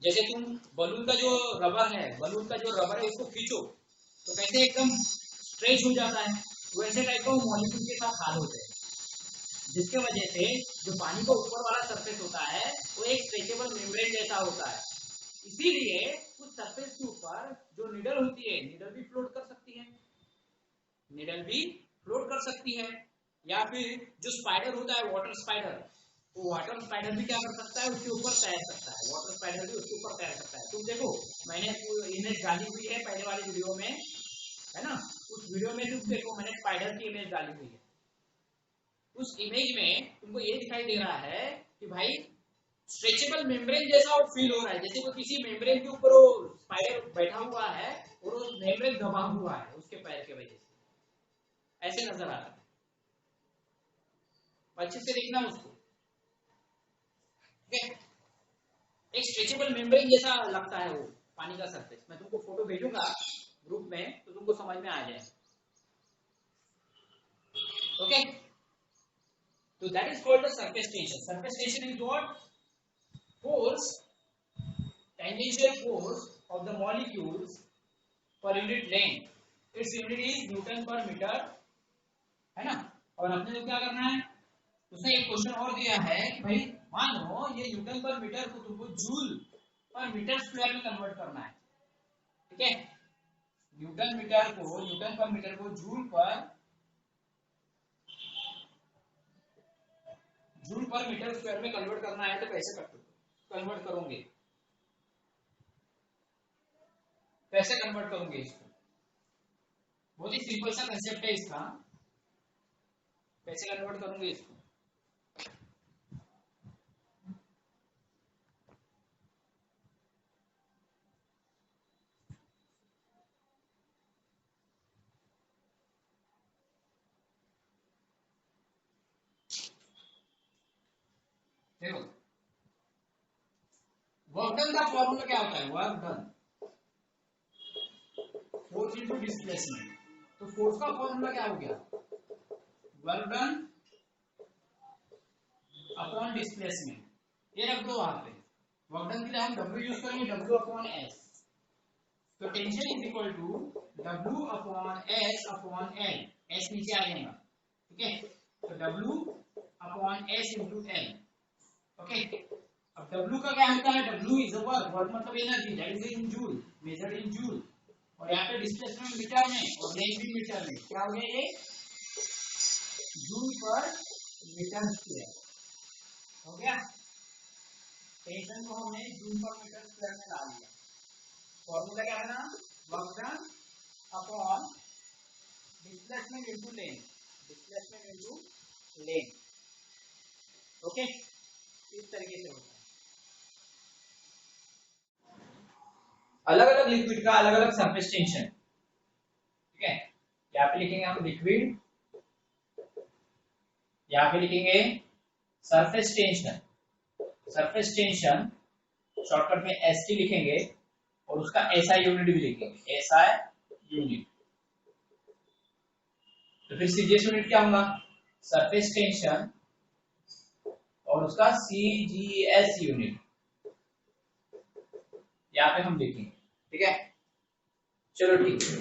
जैसे तुम बलून का जो रबर है, बलून का जो रबर है उसको खींचो तो कैसे एकदम स्ट्रेच हो जाता है, वैसे टाइप का मॉलिक्यूल के साथ हाल होते हैं, जिसके वजह से जो पानी का ऊपर वाला सरफेस होता है वो एक स्ट्रेचेबल मेम्ब्रेन जैसा होता है। इसीलिए उस सरफेस के ऊपर जो निडल होती है, निडल भी फ्लोट कर सकती है, निडल भी फ्लोट कर सकती है, या फिर जो स्पाइडर होता है, वाटर स्पाइडर, तो वाटर स्पाइडर भी क्या कर सकता है, उसके ऊपर तैर सकता है, वाटर स्पाइडर भी उसके ऊपर तैर सकता है। तुम देखो मैंने इमेज डाली हुई है पहले वाली वीडियो में, है ना, उस वीडियो में तुम देखो मैंने स्पाइडर की इमेज डाली हुई है। उस इमेज में तुमको ये दिखाई दे रहा है कि भाई स्ट्रेचेबल मेम्ब्रेन जैसा वो फील हो रहा है, जैसे वो किसी मेम्ब्रेन के ऊपर वो स्पाइडर बैठा हुआ है और वो मेम्ब्रेन दबा हुआ है उसके पैर के वजह से, ऐसे नजर आ रहा है। अच्छे से देखना उसको, एक स्ट्रेचेबल मेम्ब्रेन जैसा लगता है वो पानी का सरफेस। मैं तुमको फोटो भेजूंगा ग्रुप में तो तुमको समझ में आ जाए। ओके, तो that is called the surface tension. Surface tension is what? Force, tangential force of the molecules per unit length. Its unit is Newton per meter, है ना। और अपने को क्या करना है, उसने एक क्वेश्चन और दिया है कि भाई मान लो ये न्यूटन पर मीटर को तुमको जूल पर मीटर स्क्वायर में कन्वर्ट करना है, ठीक है। न्यूटन पर मीटर को जूल पर मीटर स्क्वायर में कन्वर्ट करना है, तो कैसे कन्वर्ट करोगे, कैसे कन्वर्ट करोगे इसको? बहुत ही सिंपल सा कंसेप्ट है इसका, कैसे कन्वर्ट करोगे इसको? देखो वर्क डन का फॉर्मूला क्या होता है, work done force into displacement. तो फोर्स का फॉर्मूला क्या हो गया, वर्क डन अपॉन डिस्प्लेसमेंट। ये रख दो वहां पे, वर्क डन के लिए हम W यूज करेंगे, W अपॉन S। तो tension is equal to W upon S upon L, S नीचे आ जाएगा, ठीक है। तो W upon S into L, okay. अब W का क्या होता है, W इज वर्क, वर्क मतलब energy, that is in joule, measured in joule. और यहाँ पे डिस्प्लेसमेंट मीटर में और लेंथ भी मीटर में, क्या हो गया ये, जूल पर मीटर स्क्वायर हो गया। टेंशन को हमने जूल पर मीटर स्क्वायर में डाल दिया। फॉर्मूला क्या बना, work done upon displacement into length, displacement into length, okay. इस तरीके से होता है। अलग अलग लिक्विड का अलग अलग सरफेस टेंशन, ठीक है। यहाँ पे लिखेंगे हम लिक्विड, यहाँ पे लिखेंगे surface tension, surface tension shortcut में एसटी लिखेंगे और उसका एसआई यूनिट भी लिखेंगे, एसआई यूनिट। तो फिर सीजीएस यूनिट क्या होगा, सरफेस टेंशन और उसका सीजीएस यूनिट यहाँ पे हम लिखेंगे, ठीक है। चलो ठीक है।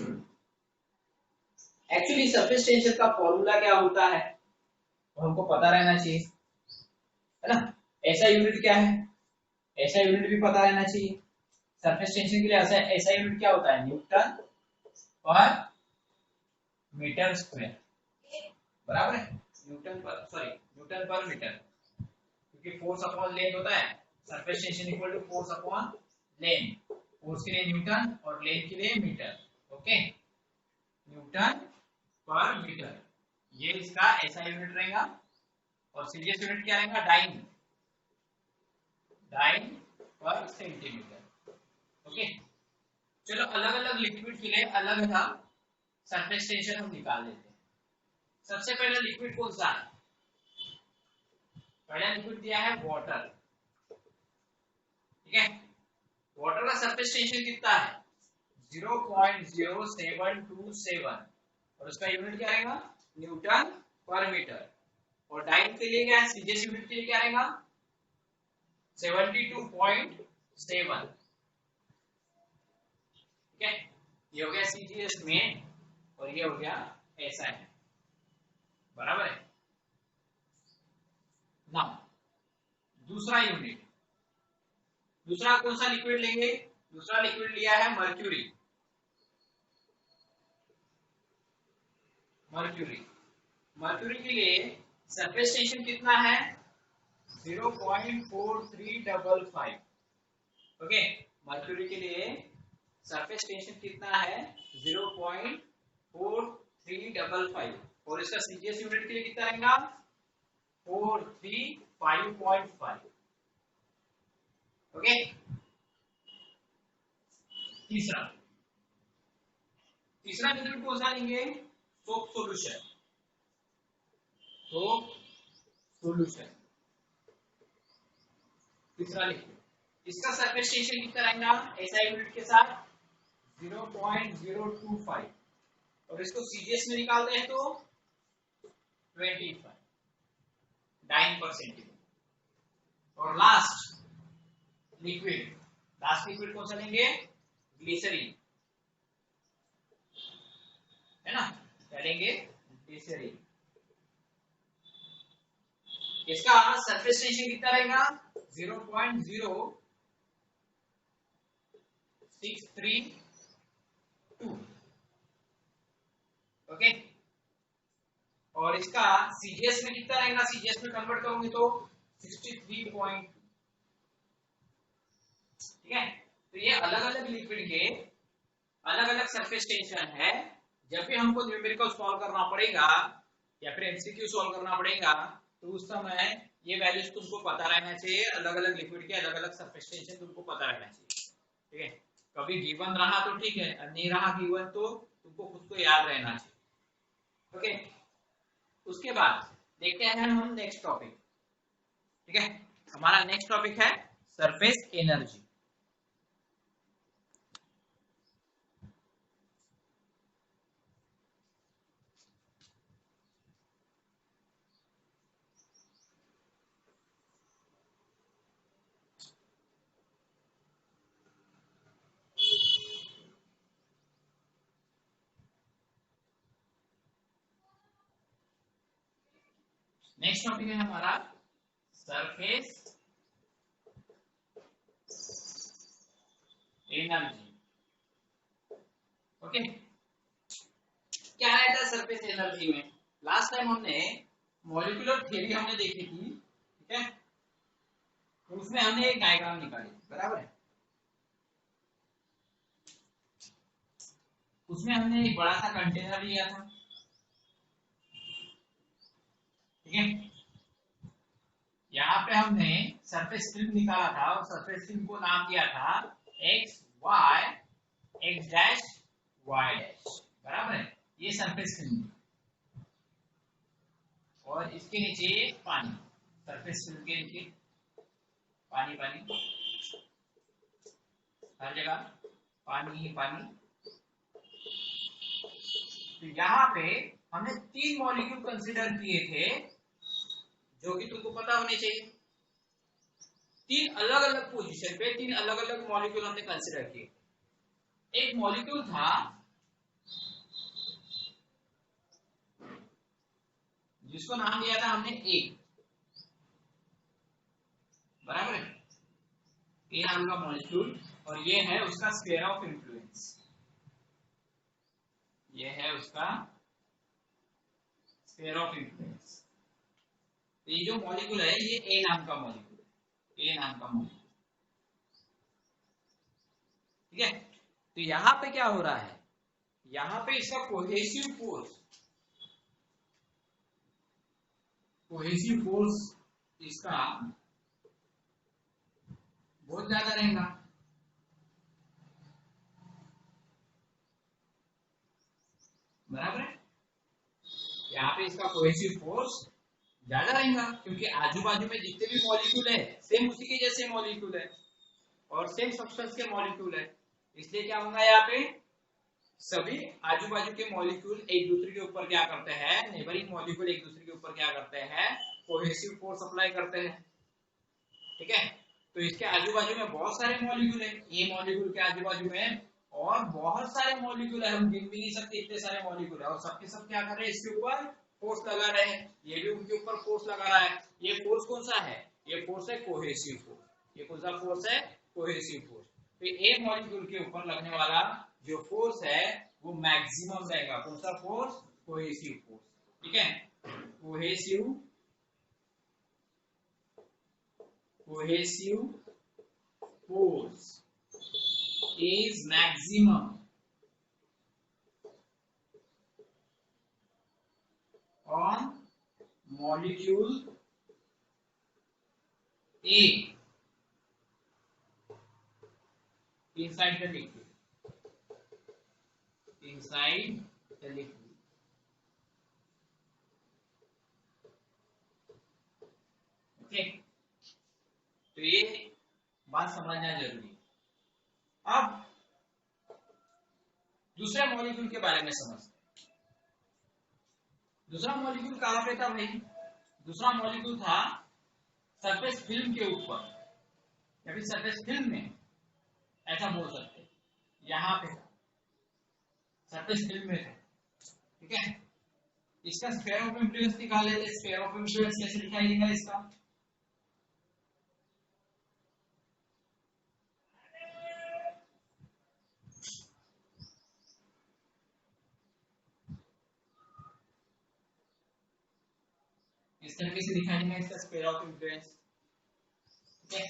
एक्चुअली सरफेस टेंशन का फॉर्मूला क्या होता है तो हमको पता रहना चाहिए, है ना। ऐसा यूनिट क्या है, ऐसा यूनिट भी पता रहना चाहिए। सरफेस टेंशन के लिए ऐसा यूनिट क्या होता है, न्यूटन पर मीटर स्क्वायर, बराबर है। न्यूटन पर मीटर, क्योंकि फोर्स अपॉन लेंथ होता है, surface tension equal to force upon length. Force के लिए न्यूटन और लेंथ के लिए metre, okay. Newton per metre, ये इसका ऐसा यूनिट रहेगा। और सीजीएस यूनिट क्या रहेगा, डाइन पर सेंटीमीटर, ओके। चलो अलग अलग लिक्विड के लिए अलग अलग सरफेस टेंशन हम निकाल लेते हैं। सबसे पहले लिक्विड कौन सा है, पहला लिक्विड दिया है वाटर, ठीक है। वाटर का सरफेस टेंशन कितना है, 0.0727 और उसका यूनिट क्या रहेगा, न्यूटन पर मीटर। और डाइन के लिए क्या है, सीजीएस यूनिट के लिए क्या रहेगा, 72.7, ठीक है। ये हो गया सीजीएस में और ये हो गया एसआई, बराबर है ना। दूसरा यूनिट, दूसरा कौन सा लिक्विड लेंगे, दूसरा लिक्विड लिया है मर्क्यूरी, मर्क्यूरी। मर्क्यूरी के लिए सरफेस टेंशन कितना है, 0.4355। ओके, मर्क्यूरी के लिए सरफेस टेंशन कितना है? 0.4355। और इसका सीजीएस यूनिट के लिए कितना रहेगा? 435.5। ओके, तीसरा मेथड कौन सा लेंगे? Soap solution. सोप सॉल्यूशन तीसरा लिखिए। इसका सरफेस टेंशन कितना रहेगा एसआई यूनिट के साथ? 0.025। और इसको सीजीएस में निकालते हैं तो 25 डाइन पर सेंटीमीटर। और लास्ट लिक्विड कौन सा लेंगे? ग्लिसरीन, है ना, क्या लेंगे? ग्लिसरीन। इसका सरफेस टेंशन कितना रहेगा? 0.0632। ओके, और इसका सीजीएस में कितना रहेगा? सीजीएस में कन्वर्ट करोगे तो 63. ठीक है, तो ये अलग अलग लिक्विड के अलग अलग सरफेस टेंशन है। जब भी हमको न्यूमेरिकल सॉल्व करना पड़ेगा या फिर एमसीक्यू सॉल्व करना पड़ेगा तो उस समय ये वैल्यूज तुमको पता रहना चाहिए। अलग अलग लिक्विड के अलग अलग सरफेस टेंशन तुमको पता रहना चाहिए। ठीक है, कभी गिवन रहा तो ठीक है, नहीं रहा गिवन तो तुमको खुद को याद रहना चाहिए। ओके, उसके बाद देखते हैं हम नेक्स्ट टॉपिक। ठीक है, हमारा नेक्स्ट टॉपिक है सरफेस एनर्जी। नेक्स्ट टॉपिक है हमारा सरफेस एनर्जी। ओके, क्या रहता है सरफेस एनर्जी में? लास्ट टाइम हमने मॉलिक्यूलर थ्योरी हमने देखी थी। ठीक है, उसमें हमने एक डायग्राम निकाली, बराबर है। उसमें हमने एक बड़ा सा कंटेनर लिया था। ठीक है, यहाँ पे हमने सरफेस फिल्म निकाला था और सरफेस फिल्म को नाम दिया था एक्स डैश वाई डैश, बराबर है। ये सरफेस फिल्म और इसके नीचे पानी, सरफेस फिल्म के नीचे पानी, हर जगह पानी ही पानी। तो यहाँ पे हमने 3 मॉलिक्यूल कंसीडर किए थे जो कि तुमको पता होने चाहिए। 3 अलग अलग पोजीशन पे 3 अलग अलग मॉलिक्यूल हमने कंसीडर किए। एक मॉलिक्यूल था जिसको नाम दिया था हमने ए, बराबर है। ए नाम का मॉलिक्यूल, और ये है उसका स्फीयर ऑफ इन्फ्लुएंस। ये है उसका स्फीयर ऑफ इन्फ्लुएंस। ये जो मॉलिक्यूल है ये ए नाम का मॉलिक्यूल है, ए नाम का मॉलिक्यूल। ठीक है, तो यहां पे क्या हो रहा है? यहां पे इसका कोहेसिव फोर्स इसका बहुत ज्यादा रहेगा। बराबर है, यहाँ पे इसका कोहेसिव फोर्स ज्यादा रहेगा क्योंकि आजू बाजू में जितने भी मॉलिक्यूल है सेम उसी के जैसे मॉलिक्यूल है और सेम सब्सटेंस के मॉलिक्यूल है। इसलिए क्या होगा, यहाँ पे सभी आजू बाजू के मॉलिक्यूल एक दूसरे के ऊपर क्या करते हैं, नेबरिंग मॉलिक्यूल एक दूसरे के ऊपर क्या करते हैं, कोहेसिव फोर्स अप्लाई करते हैं। ठीक है, तो इसके आजू बाजू में बहुत सारे मॉलिक्यूल है, ये मॉलिक्यूल के आजू बाजू में और बहुत सारे मॉलिक्यूल है, हम गिन भी नहीं सकते इतने सारे मॉलिक्यूल है। और सबके सब क्या कर रहे हैं, इसके ऊपर फोर्स लगा रहे हैं, ये भी उनके ऊपर फोर्स लगा रहा है। ये फोर्स कौन सा है? ये फोर्स है कोहेसिव फोर्स। ये कौन सा फोर्स है? Cohesive force. तो एक मॉलिक्यूल के ऊपर लगने वाला जो फोर्स है वो मैक्सिमम रहेगा। कौन सा फोर्स? Cohesive force. ठीक है, cohesive cohesive force is maximum on molecule A inside the liquid. Inside the liquid. Okay, तो ये बात समझना जरूरी है। अब दूसरे मॉलिक्यूल के बारे में समझते हैं। दूसरा मॉलिक्यूल कहां पे था भाई? दूसरा मॉलिक्यूल था सरफेस फिल्म के ऊपर, या फिर सरफेस फिल्म में, ऐसा बोल सकते हैं। यहां पे था, सरफेस फिल्म में था, ठीक है। इसका स्फीयर ऑफ इन्फ्लुएंस निकाल लेते। स्फीयर ऑफ इन्फ्लुएंस कैसे दिखाई देगा इसका? इस तरीके से दिखाई देगा इसका स्फीयर ऑफ इन्फ्लुएंस, ठीक है।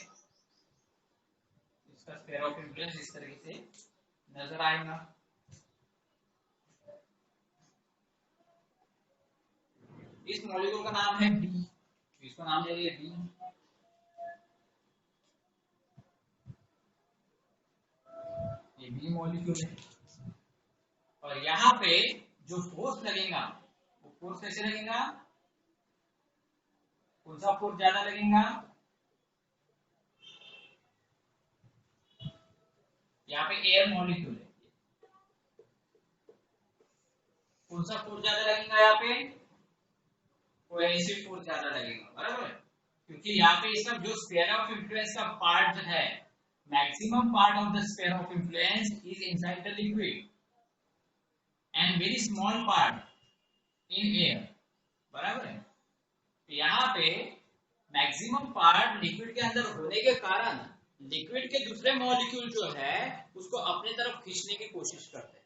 इसका स्फीयर ऑफ इन्फ्लुएंस इस तरीके से नजर आएगा। इस मॉलिक्यूल का नाम है बी, इसका नाम ले लिए बी। ये बी मॉलिक्यूल है, और यहाँ पे जो फोर्स लगेगा वो फोर्स कैसे लगेगा? कौन सा फोर्स ज्यादा लगेगा? यहाँ पे एयर मॉलिक्यूल है, कौन सा फोर्स ज्यादा लगेगा? यहाँ पे कोहेसिव फोर्स ज्यादा लगेगा, बराबर है। क्योंकि यहाँ पे इसका जो स्फीयर ऑफ इन्फ्लुएंस का पार्ट है, maximum part of the sphere of influence is inside the liquid and very small part in air, बराबर है। तो यहाँ पे मैक्सिमम पार्ट लिक्विड के अंदर होने के कारण लिक्विड के दूसरे मॉलिक्यूल जो है उसको अपने तरफ खींचने की कोशिश करते हैं।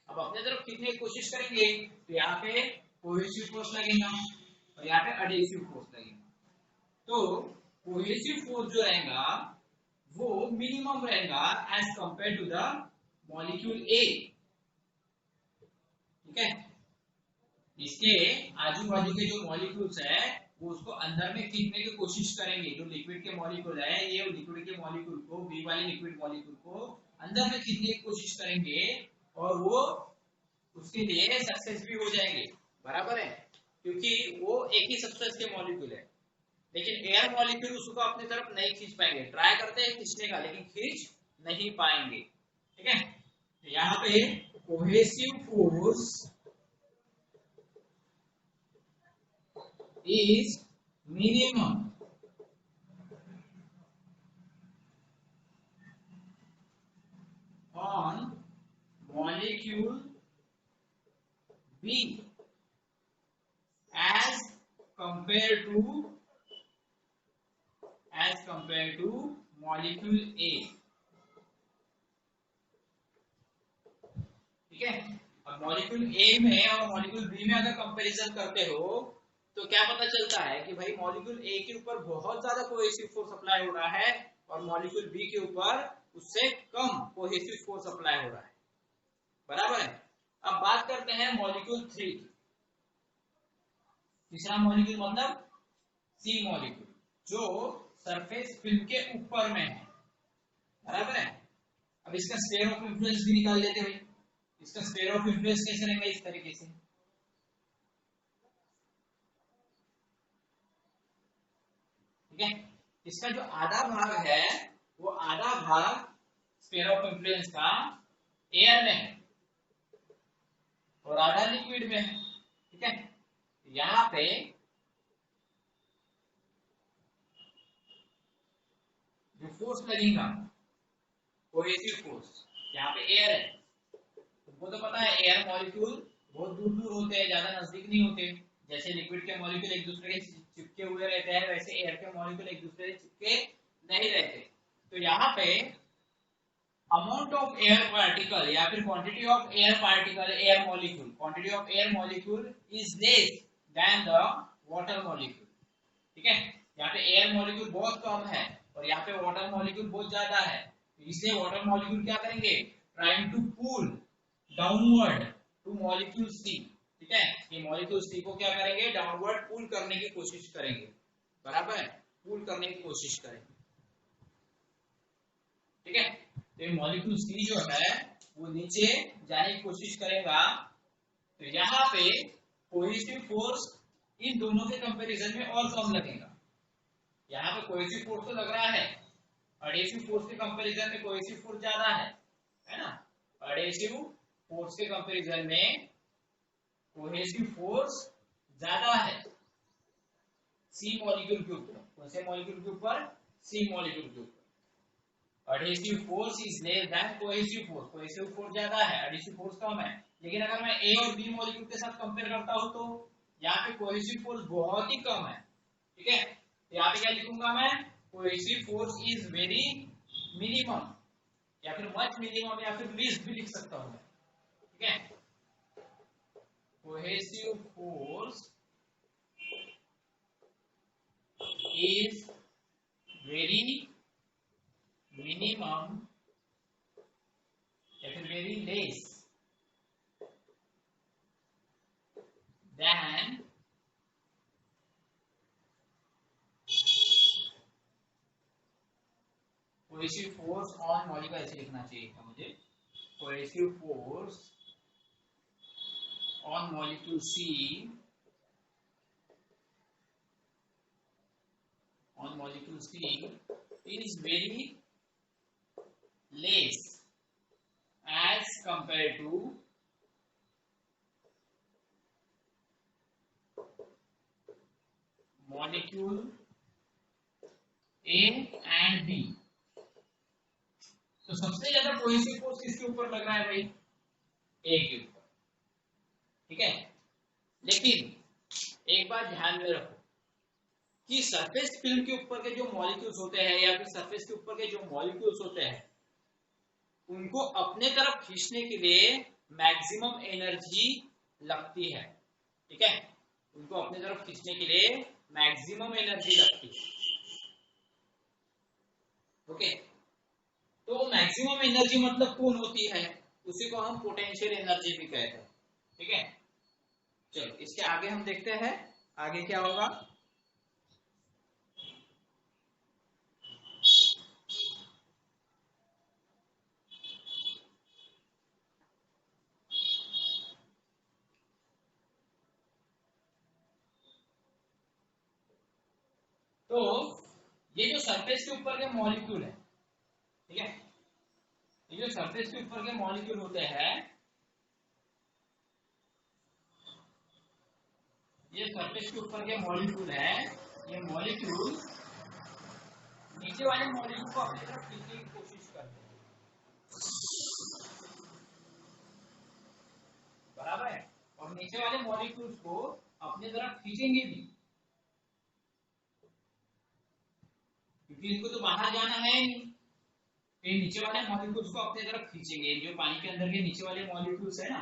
अब अपने तरफ खींचने की कोशिश करेंगे तो यहाँ पे कोहेसिव फोर्स लगेगा और यहाँ पे एडहेसिव फोर्स लगेगा। तो कोहेसिव फोर्स जो रहेगा वो मिनिमम रहेगा as compare to the molecule A, ठीक है। इसके आजू बाजू के जो मॉलिक्यूल्स है वो उसको अंदर में खींचने की कोशिश करेंगे। जो लिक्विड के मॉलिक्यूल है, ये लिक्विड के मॉलिक्यूल को, बी वाले लिक्विड मॉलिक्यूल को अंदर में खींचने की कोशिश करेंगे और वो उसके लिए सक्सेस भी हो जाएंगे, बराबर है। क्योंकि वो एक ही सब्सटेंस के मॉलिक्यूल है, लेकिन एयर मॉलिक्यूल उसको अपनी तरफ नहीं खींच पाएंगे। ट्राई करते हैं खींचने का, लेकिन खींच नहीं पाएंगे, ठीक है। यहाँ पे cohesive force is minimum on molecule B as compared to molecule A, ठीक है। अब मॉलिक्यूल A में और मॉलिक्यूल B में अगर कंपैरिजन करते हो तो क्या पता चलता है कि भाई मॉलिक्यूल ए के ऊपर बहुत ज्यादा कोहेसिव फोर्स अप्लाई हो रहा है और मॉलिक्यूल बी के ऊपर उससे कम कोहेसिव फोर्स अप्लाई हो रहा है, बराबर है। अब बात करते हैं मॉलिक्यूल 3 की। तीसरा मॉलिक्यूल मतलब सी मॉलिक्यूल, जो सरफेस फिल्म के ऊपर में है, बराबर है। अब इसका स्फीयर ऑफ इन्फ्लुएंस भी निकाल लेते हैं। इसका स्फीयर ऑफ इन्फ्लुएंस कैसे रहेगा? इस तरीके से, ठीक है। इसका जो आधा भाग है वो आधा भाग स्फीयर ऑफ इन्फ्लुएंस का एयर में है और आधा लिक्विड में है, ठीक है। यहाँ पे जो फोर्स लगेगा कोहेसिव फोर्स, यहाँ पे एयर है। तुमको तो पता है एयर मॉलिक्यूल बहुत दूर दूर होते हैं, ज्यादा नजदीक नहीं होते। जैसे लिक्विड के मॉलिक्यूल एक दूसरे के चिपके हुए रहते हैं, वैसे एयर के मॉलिक्यूल एक दूसरे से चिपके नहीं रहते। तो यहाँ पे अमाउंट ऑफ एयर पार्टिकल या फिर quantity of air particle, air molecule, quantity of air molecule is less than the water molecule, ठीक है। यहाँ पे एयर मॉलिक्यूल बहुत कम है और यहाँ पे वाटर मॉलिक्यूल बहुत ज्यादा है, इसलिए वाटर मॉलिक्यूल क्या करेंगे, trying to pull downward to molecule C. ठीक है, ये मॉलिक्यूल सी को क्या करेंगे, डाउनवर्ड पुल करने की कोशिश करेंगे, बराबर है, पुल करने की कोशिश करेंगे। ठीक है, तो ये मॉलिक्यूल सी जो है वो नीचे जाने की कोशिश करेगा, तो यहाँ पे कोहेसिव फोर्स इन दोनों के कंपैरिजन में और कम लगेगा। यहाँ पे कोहेसिव फोर्स तो लग रहा है, एडहेसिव फोर्स के कंपैरिजन में कोहेसिव फोर्स ज्यादा है ना, एडहेसिव फोर्स के कंपैरिजन में कोहेसिव फोर्स ज्यादा है सी मॉलिक्यूल के ऊपर। कौन से मॉलिक्यूल के ऊपर, सी मॉलिक्यूल के ऊपर। Adhesive force is less than cohesive force, cohesive force ज्यादा है, एडहेसिव फोर्स कम है। लेकिन अगर मैं ए और बी मॉलिक्यूल के साथ कंपेयर करता हूं तो यहाँ पे कोहेसिव फोर्स बहुत ही कम है। ठीक है, यहाँ पे क्या लिखूंगा मैं, cohesive force is very minimum, या फिर मच मिनिमम, या फिर लीस्ट भी लिख सकता हूं मैं। ठीक है, cohesive force is very minimum या फिर very less than cohesive force on molecule, ऐसे लिखना चाहिए था मुझे, cohesive force on molecule C, on molecule C is very less as compared to molecule A and B। तो सबसे ज्यादा कोहेसिव फोर्स किसके ऊपर लग रहा है भाई, ए के ऊपर। ठीक है, लेकिन एक बात ध्यान में रखो कि सरफेस फिल्म के ऊपर के जो मॉलिक्यूल्स होते हैं या फिर सरफेस के ऊपर के जो मॉलिक्यूल्स होते हैं उनको अपने तरफ खींचने के लिए मैक्सिमम एनर्जी लगती है। ठीक है, उनको अपने तरफ खींचने के लिए मैक्सिमम एनर्जी लगती है। ओके, तो मैक्सिमम एनर्जी मतलब कौन होती है, उसी को हम पोटेंशियल एनर्जी भी कहते हैं। ठीक है, चलो इसके आगे हम देखते हैं आगे क्या होगा। तो ये जो सरफेस के ऊपर के मॉलिक्यूल है, ठीक है, ये जो सरफेस के ऊपर के मॉलिक्यूल होते हैं, ये सरफेस के ऊपर के मॉलिक्यूल है, ये मॉलिक्यूल नीचे वाले मॉलिक्यूल को अपनी तरफ खींचने की कोशिश करते हैं, बराबर है, और नीचे वाले मॉलिक्यूल्स को अपनी तरफ खींचेंगे भी, क्योंकि इनको तो बाहर जाना है नहीं, तो नीचे वाले मॉलिक्यूल्स को अपनी तरफ खींचेंगे। जो पानी के अंदर के नीचे वाले मॉलिक्यूल्स है ना,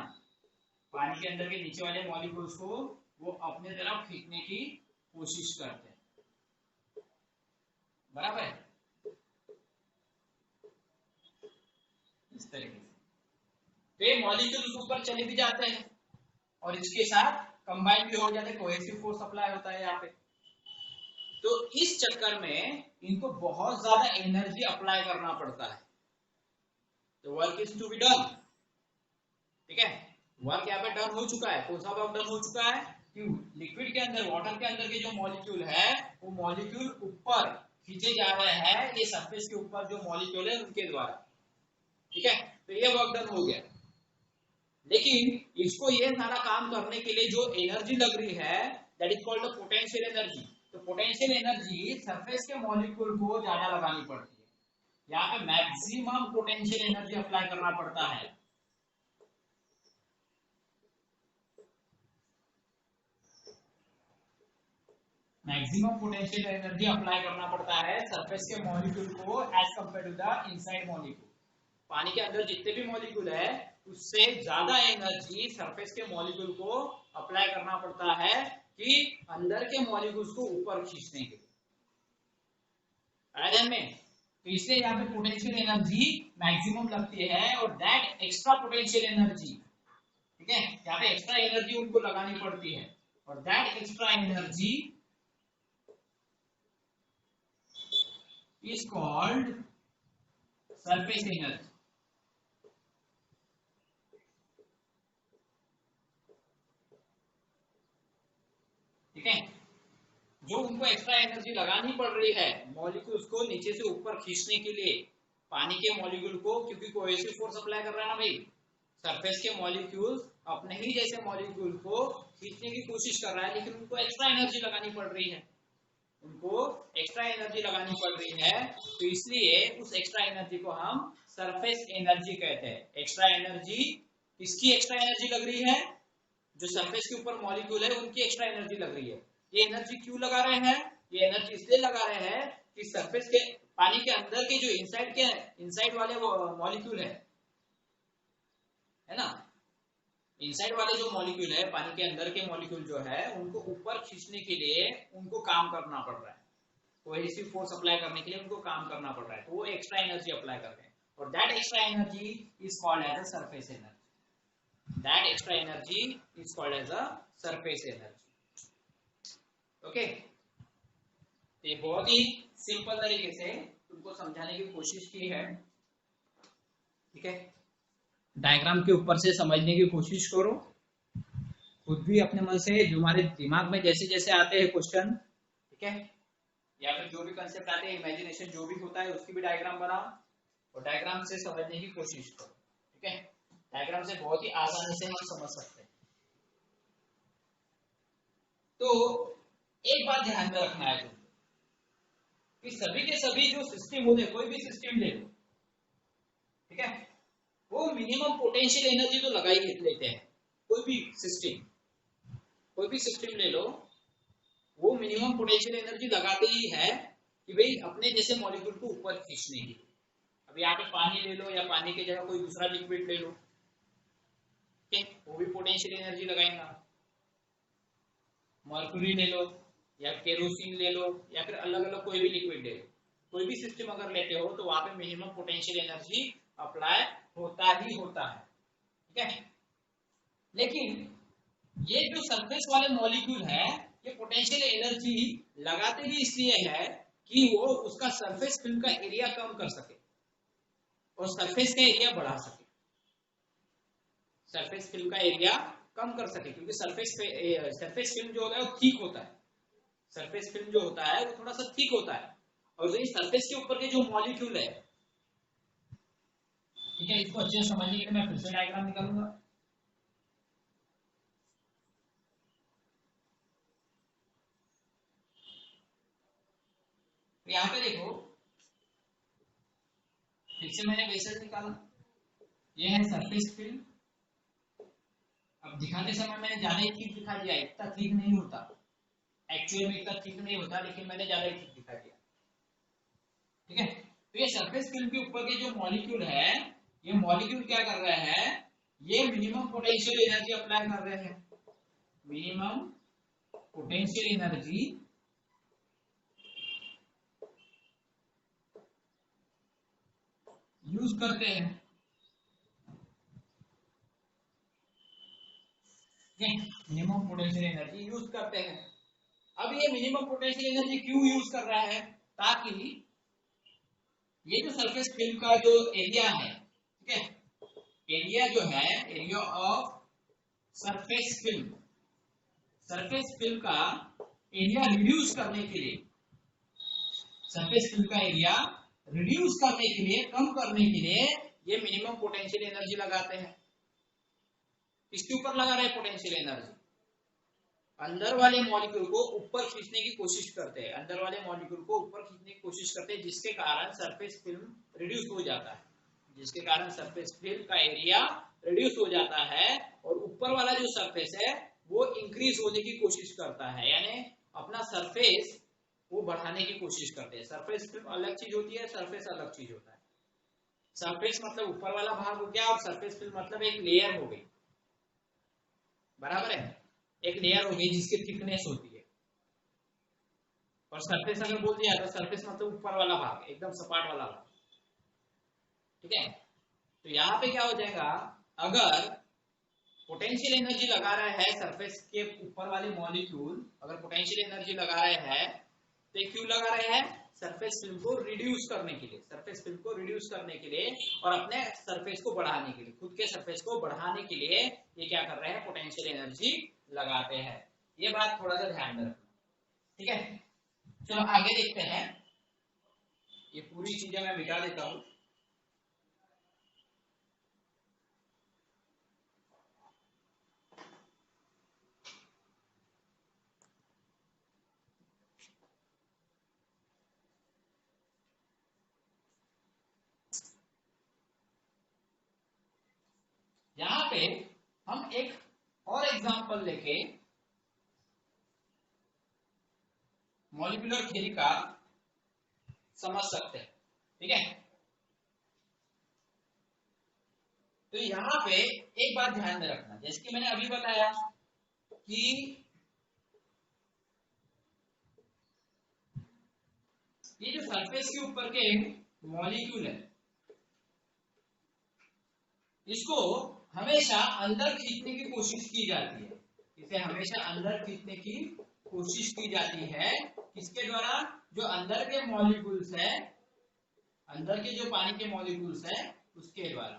पानी के अंदर के नीचे वाले मॉलिक्यूल्स को वो अपने तरफ खींचने की कोशिश करते हैं, बराबर है, इस तरीके से। तो ये मॉलिक्यूल्स ऊपर चले भी जाते हैं और इसके साथ कंबाइन भी हो जाते हैं, कोहेसिव फोर्स अप्लाई होता है यहाँ पे। तो इस चक्कर में इनको बहुत ज्यादा एनर्जी अप्लाई करना पड़ता है, तो work is to be done. ठीक है, वर्क यहाँ पे डन हो चुका है। कौन सा वर्क डन हो चुका है, कि लिक्विड के अंदर, वाटर के अंदर के जो मॉलिक्यूल है वो मॉलिक्यूल ऊपर खींचे जा रहे हैं, ये सरफेस के ऊपर जो मॉलिक्यूल है उनके द्वारा। ठीक है, तो ये वर्क डन हो गया। लेकिन इसको ये सारा काम करने के लिए जो एनर्जी लग रही है that is called the potential energy. तो पोटेंशियल एनर्जी सरफेस के मॉलिक्यूल को ज्यादा लगानी पड़ती है, यहाँ पे मैक्सिमम पोटेंशियल एनर्जी अप्लाई करना पड़ता है। मैक्सिमम पोटेंशियल एनर्जी अप्लाई करना पड़ता है सरफेस के मॉलिक्यूल को as compare to the inside molecule. पानी के अंदर जितने भी मॉलिक्यूल है उससे ज्यादा एनर्जी सरफेस के मॉलिक्यूल को अप्लाई करना पड़ता है कि अंदर के मॉलिक्यूल्स को ऊपर खींचने के लिए। आयरन में, तो इससे यहाँ पे पोटेंशियल एनर्जी मैक्सिमम लगती है, और दैट एक्स्ट्रा पोटेंशियल एनर्जी, ठीक है, यहाँ पे एक्स्ट्रा एनर्जी उनको लगानी पड़ती है, और that extra energy is called surface energy. ठीक है, जो उनको एक्स्ट्रा एनर्जी लगानी पड़ रही है मॉलिक्यूल्स को नीचे से ऊपर खींचने के लिए, पानी के मॉलिक्यूल को, क्योंकि कोहेसिव फोर्स अप्लाई कर रहा है ना भाई, सरफेस के मॉलिक्यूल्स अपने ही जैसे मॉलिक्यूल को खींचने की कोशिश कर रहा है, लेकिन उनको एक्स्ट्रा एनर्जी लगानी पड़ रही है, उनको एक्स्ट्रा एनर्जी लगानी पड़ रही है, तो इसलिए उस एक्स्ट्रा एनर्जी को हम सरफेस एनर्जी कहते हैं। एक्स्ट्रा एनर्जी, किसकी एक्स्ट्रा एनर्जी लग रही है? जो सरफेस के ऊपर मॉलिक्यूल है उनकी एक्स्ट्रा एनर्जी लग रही है। ये एनर्जी क्यों लगा रहे हैं? ये एनर्जी इसलिए लगा रहे हैं कि सरफेस के, पानी के अंदर के जो इनसाइड वाले मॉलिक्यूल है ना, इनसाइड वाले जो मॉलिक्यूल है, पानी के अंदर के मॉलिक्यूल जो है, उनको ऊपर खींचने के लिए उनको काम करना पड़ रहा है, कोहेसिव फोर्स अप्लाई करने के लिए उनको काम करना पड़ रहा है, तो वो एक्स्ट्रा एनर्जी अप्लाई कर रहे हैं, और that extra energy is called as a surface energy. That extra energy is called as a surface energy. Okay? ये बहुत ही सिंपल तरीके से तुमको समझाने की कोशिश की है, ठीक है। डायग्राम के ऊपर से समझने की कोशिश करो, खुद भी अपने मन से, जो हमारे दिमाग में जैसे जैसे आते हैं क्वेश्चन, ठीक है, या फिर जो भी कंसेप्ट आते हैं, इमेजिनेशन जो भी होता है उसकी भी डायग्राम बनाओ, और डायग्राम से समझने की कोशिश करो, ठीक है। डायग्राम से बहुत ही आसानी से हम समझ सकते हैं। तो एक बात ध्यान में रखना है तुमको, कि सभी के सभी जो सिस्टम होते हैं, कोई भी सिस्टम ले लो, ठीक है, वो मिनिमम पोटेंशियल एनर्जी तो लगा ही लेते हैं। कोई भी सिस्टम ले लो, वो मिनिमम पोटेंशियल एनर्जी लगाते ही है कि भाई अपने जैसे मॉलिक्यूल को ऊपर खींचने की। अब यहाँ पे पानी ले लो, या पानी की जगह कोई दूसरा लिक्विड ले लो, वो भी पोटेंशियल एनर्जी लगाएगा। मर्क्यूरी ले लो, या केरोसिन ले लो, या फिर अलग अलग कोई भी लिक्विड ले लो, कोई भी सिस्टम अगर लेते हो तो वहां पे मिनिमम पोटेंशियल एनर्जी अप्लाई होता ही होता है, ठीक है। लेकिन ये जो सरफेस वाले मॉलिक्यूल है, ये पोटेंशियल एनर्जी लगाते भी इसलिए है कि वो उसका सरफेस फिल्म का एरिया कम कर सके और सरफेस का एरिया बढ़ा सके, सरफेस फिल्म का एरिया कम कर सके, क्योंकि सरफेस फिल्म जो होता है वो थिक होता है, सरफेस फिल्म जो होता है वो थोड़ा सा थिक होता है, और जो सरफेस के ऊपर के जो मॉलिक्यूल है, ठीक है, इसको अच्छे से समझने के लिए मैं फिर से डायग्राम निकालूंगा। तो यहाँ पे देखो, फिर से मैंने बेसल निकाला, ये है सरफेस फिल्म। अब दिखाते समय मैंने ज्यादा ही थिक दिखा दिया, इतना थिक नहीं होता, एक्चुअल में इतना थिक नहीं होता, लेकिन मैंने ज्यादा ही थिक दिखा दिया, ठीक है। तो ये सरफेस फिल्म के ऊपर के जो मॉलिक्यूल है, ये मॉलिक्यूल क्या कर रहे हैं, ये मिनिमम पोटेंशियल एनर्जी अप्लाई कर रहे हैं, मिनिमम पोटेंशियल एनर्जी यूज करते हैं, मिनिमम पोटेंशियल एनर्जी यूज करते हैं। अब ये मिनिमम पोटेंशियल एनर्जी क्यों यूज कर रहा है? ताकि ये जो सरफेस फिल्म का जो एरिया है, ठीक है, एरिया जो है, एरिया ऑफ सरफेस फिल्म का एरिया रिड्यूस करने के लिए, सरफेस फिल्म का एरिया रिड्यूस करने के लिए, कम करने के लिए ये मिनिमम पोटेंशियल एनर्जी लगाते हैं। इसके ऊपर लगा रहे पोटेंशियल एनर्जी, अंदर वाले मॉलिक्यूल को ऊपर खींचने की कोशिश करते हैं, अंदर वाले मॉलिक्यूल को ऊपर खींचने की कोशिश करते हैं, जिसके कारण सरफेस फिल्म रिड्यूस हो जाता है, जिसके कारण सरफेस फिल्म का एरिया रिड्यूस हो जाता है, और ऊपर वाला जो सरफेस है वो इंक्रीज होने की कोशिश करता है, यानी अपना सरफेस वो बढ़ाने की कोशिश करते हैं। सरफेस फिल्म अलग चीज होती है, सरफेस अलग चीज होता है। सरफेस मतलब ऊपर वाला भाग हो गया, और सरफेस फिल्म मतलब एक लेयर हो गई, बराबर है, एक लेयर हो गई जिसकी थिकनेस होती है। और सरफेस अगर बोल दिया तो सरफेस मतलब ऊपर वाला भाग, एकदम सपाट वाला भाग। ठीक है, तो यहाँ पे क्या हो जाएगा, अगर पोटेंशियल एनर्जी लगा रहा है सरफेस के ऊपर वाले मॉलिक्यूल, अगर पोटेंशियल एनर्जी लगा रहे हैं तो क्यों लगा रहे हैं, सरफेस फिल्म को रिड्यूस करने के लिए, सरफेस फिल्म को रिड्यूस करने के लिए और अपने सरफेस को बढ़ाने के लिए, खुद के सरफेस को बढ़ाने के लिए ये क्या कर रहे हैं, पोटेंशियल एनर्जी लगाते हैं। ये बात थोड़ा सा ध्यान में रखना। ठीक है, चलो आगे देखते हैं। ये पूरी चीजें मैं मिटा देता हूं। यहां पे हम एक और एग्जांपल लेके मॉलिक्यूलर थ्योरी का समझ सकते हैं। ठीक है, तो यहां पे एक बात ध्यान में रखना, जैसे कि मैंने अभी बताया कि ये जो सरफेस के ऊपर के मॉलिक्यूल है, इसको हमेशा अंदर खींचने की कोशिश की जाती है, इसे हमेशा अंदर खींचने की कोशिश की जाती है। किसके द्वारा, जो अंदर के मॉलिक्यूल्स है, अंदर के जो पानी के मॉलिक्यूल्स है उसके द्वारा,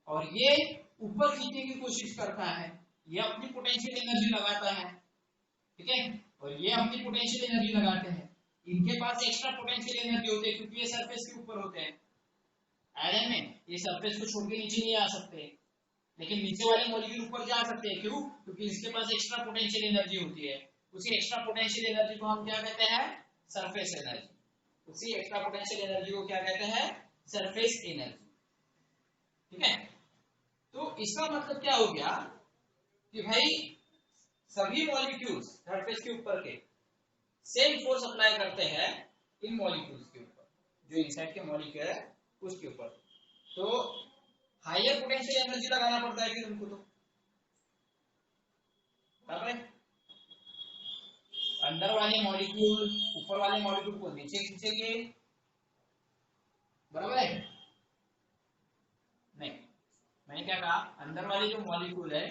और ये ऊपर खींचने की कोशिश करता है, ये अपनी पोटेंशियल एनर्जी लगाता है। ठीक है, और ये अपनी पोटेंशियल एनर्जी लगाते हैं, इनके पास एक्स्ट्रा पोटेंशियल एनर्जी होती है क्योंकि ये सरफेस के ऊपर होते हैं। आयरन में ये सरफेस को छोड़ के नीचे नहीं आ सकते, लेकिन नीचे वाले मॉलिक्यूल ऊपर जा सकते हैं। क्यों, क्योंकि इसके पास एक्स्ट्रा पोटेंशियल एनर्जी होती है। उसी एक्स्ट्रा पोटेंशियल एनर्जी को हम क्या कहते हैं, सरफेस एनर्जी। उसी एक्स्ट्रा पोटेंशियल एनर्जी को क्या कहते हैं, सरफेस एनर्जी। ठीक है, तो इसका मतलब क्या हो गया कि भाई सभी मॉलिक्यूल्स सरफेस के ऊपर के सेम फोर्स अप्लाई करते हैं इन मॉलिक्यूल्स के ऊपर, जो इनसाइड के मॉलिक्यूल है उसके ऊपर। तो हायर पोटेंशियल एनर्जी लगाना पड़ता है फिर उनको, तो बराबर है। अंदर वाले मॉलिक्यूल ऊपर वाले मॉलिक्यूल को नीचे खींचेंगे, बराबर है। नहीं, मैंने क्या कहा, अंदर वाले जो मॉलिक्यूल है,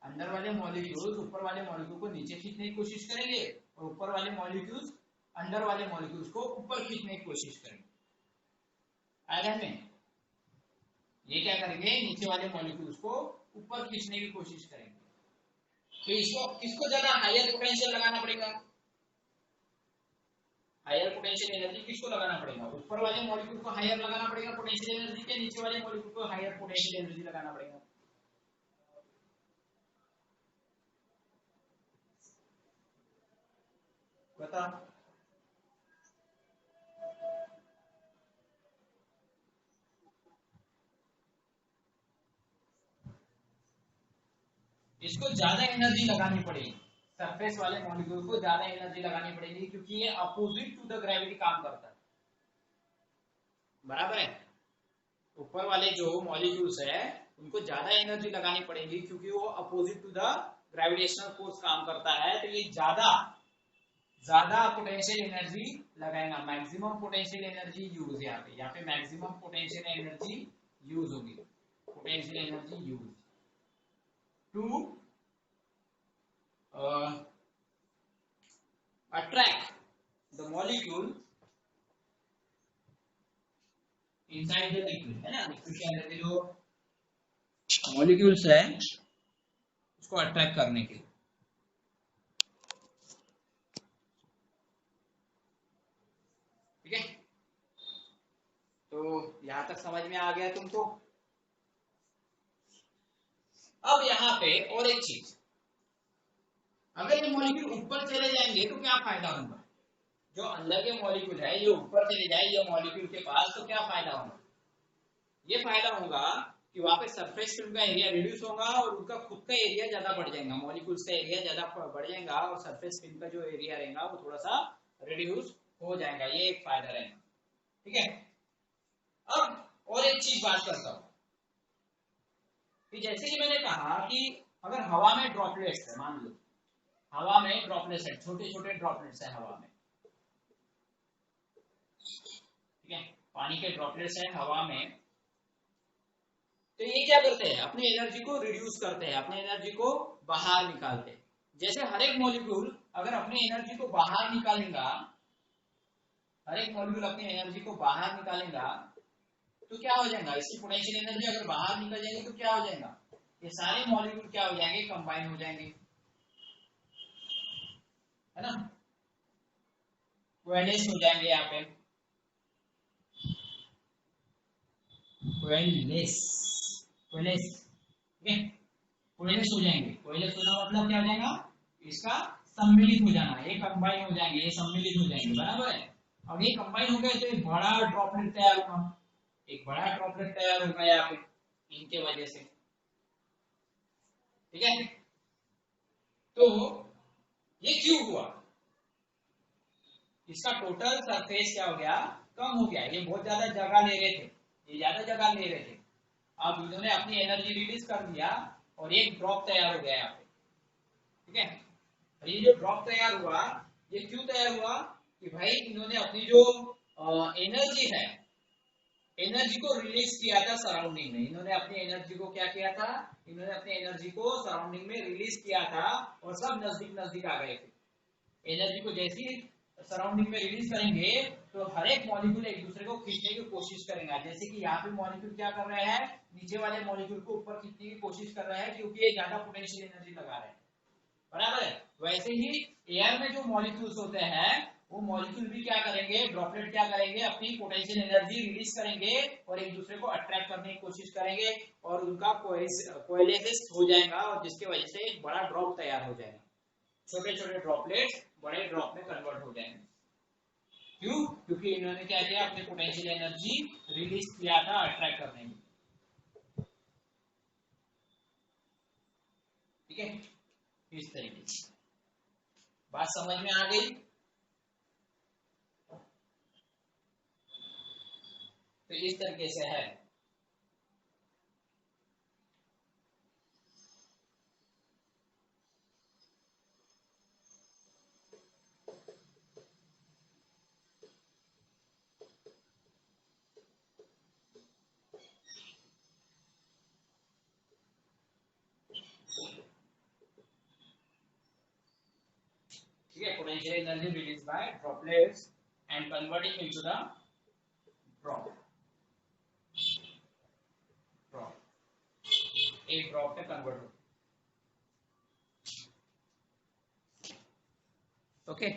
अंदर वाले मॉलिक्यूल्स ऊपर वाले मॉलिक्यूल को नीचे खींचने की कोशिश करेंगे, और ऊपर वाले मॉलिक्यूल्स अंदर वाले मॉलिक्यूल्स को ऊपर खींचने की कोशिश करेंगे। आयरन में ये क्या करेंगे, नीचे वाले मॉलिक्यूल्स को ऊपर खींचने की कोशिश करेंगे। तो इसको किसको ज्यादा हायर पोटेंशियल लगाना पड़ेगा, हायर पोटेंशियल एनर्जी किसको लगाना पड़ेगा, ऊपर वाले मॉलिक्यूल को हायर लगाना पड़ेगा पोटेंशियल एनर्जी के, नीचे वाले मॉलिक्यूल को हायर पोटेंशियल एनर्जी लगाना पड़ेगा। बता, इसको ज्यादा एनर्जी लगानी पड़ेगी, सरफेस वाले मॉलिक्यूल को ज्यादा एनर्जी लगानी पड़ेगी क्योंकि ये अपोजिट टू द ग्रेविटी काम करता है, बराबर है। ऊपर वाले जो मॉलिक्यूल्स है उनको ज्यादा एनर्जी लगानी पड़ेगी क्योंकि वो opposite to the gravitational force काम करता है, तो ये ज्यादा पोटेंशियल एनर्जी लगाएगा। मैक्सिमम पोटेंशियल एनर्जी यूज, यहाँ पे मैक्सिमम पोटेंशियल एनर्जी यूज होगी, potential energy use to attract the molecule inside the liquid, है ना। लिक्विड के अंदर के जो मॉलिक्यूल्स है उसको अट्रैक्ट करने के लिए। ठीक है, तो यहां तक समझ में आ गया तुमको। अब यहाँ पे और एक चीज, अगर ये मॉलिक्यूल ऊपर चले जाएंगे तो क्या फायदा होगा, जो अंदर के मॉलिक्यूल है ये ऊपर चले जाए ये मॉलिक्यूल के पास, तो क्या फायदा होगा, ये फायदा होगा कि वहां पे सरफेस फिल्म का एरिया रिड्यूस होगा और उनका खुद का एरिया ज्यादा बढ़ जाएगा, मॉलिक्यूल्स का एरिया ज्यादा बढ़ जाएगा और सरफेस फिल्म का जो एरिया रहेगा वो थोड़ा सा रिड्यूस हो जाएगा, ये एक फायदा रहेगा। ठीक है, अब और एक चीज बात करता हूं कि जैसे कि मैंने कहा कि अगर हवा में ड्रॉपलेट्स है, मान लो हवा में ड्रॉपलेट्स है, छोटे छोटे ड्रॉपलेट्स है हवा में, ठीक है, पानी के ड्रॉपलेट्स है हवा में। तो ये क्या करते हैं, अपनी एनर्जी को रिड्यूस करते हैं, अपनी एनर्जी को बाहर निकालते हैं। जैसे हर एक मॉलिक्यूल अगर अपनी एनर्जी को बाहर निकालेगा, हर एक मॉलिक्यूल अपनी एनर्जी को बाहर निकालेगा, तो क्या हो जाएगा, इसकी पोटेंशियल एनर्जी अगर बाहर निकल जाएगी तो क्या हो जाएगा, ये सारे मॉलिक्यूल क्या हो जाएंगे, कंबाइन हो जाएंगे, है ना, कोएलेस हो जाएंगे यहाँ पे, कोएलेस, कोएलेस, ठीक है, कोएलेस हो जाएंगे। कोएलेस होना मतलब क्या हो जाएगा, इसका सम्मिलित हो जाना, ये कंबाइन हो जाएंगे, ये सम्मिलित हो जाएंगे, बराबर है। अब ये कंबाइन हो गए तो एक बड़ा ड्रॉपलेट तैयार होगा, एक बड़ा ड्रॉपलेट तैयार होगा यहाँ पे इनके वजह से, ठीक है। तो ये क्यों हुआ, इसका टोटल सरफेस क्या हो गया, कम हो गया, ये बहुत ज्यादा जगह ले रहे थे, ये ज्यादा जगह ले रहे थे, अब इन्होंने अपनी एनर्जी रिलीज कर दिया और एक ड्रॉप तैयार हो गया यहाँ पे, ठीक है। और ये जो ड्रॉप तैयार हुआ, ये क्यों तैयार हुआ कि भाई इन्होंने अपनी जो एनर्जी है, एनर्जी को रिलीज किया था सराउंडिंग में, इन्होंने अपनी एनर्जी को क्या किया था, इन्होंने अपनी एनर्जी को सराउंडिंग में रिलीज किया था और सब नजदीक नजदीक आ गए थे। एनर्जी को जैसी सराउंडिंग में रिलीज करेंगे तो हर एक मॉलिक्यूल एक दूसरे को खींचने की कोशिश करेगा, जैसे कि यहाँ पे मॉलिक्यूल क्या कर रहे हैं, नीचे वाले मॉलिक्यूल को ऊपर खींचने की कोशिश कर रहे हैं क्योंकि ये ज्यादा पोटेंशियल एनर्जी लगा रहे हैं, बराबर है। वैसे ही एयर में जो मॉलिक्यूल्स होते हैं वो मॉलिक्यूल भी क्या करेंगे, ड्रॉपलेट क्या करेंगे, अपनी पोटेंशियल एनर्जी रिलीज करेंगे और एक दूसरे को अट्रैक्ट करने की कोशिश करेंगे और उनका कोएलेसिस हो जाएगा और जिसकी वजह से एक बड़ा ड्रॉप तैयार हो जाएगा, छोटे छोटे ड्रॉपलेट्स बड़े ड्रॉप में कन्वर्ट हो जाएंगे। क्यों, क्योंकि इन्होंने क्या किया, अपनी पोटेंशियल एनर्जी रिलीज किया था अट्रैक्ट करने में, ठीक है। इस तरीके से बात समझ में आ गई। तो इस तरीके से है, ठीक है, potential energy release by droplets and converting into the drop, drop एक ड्रॉप में कन्वर्ट हो, ओके।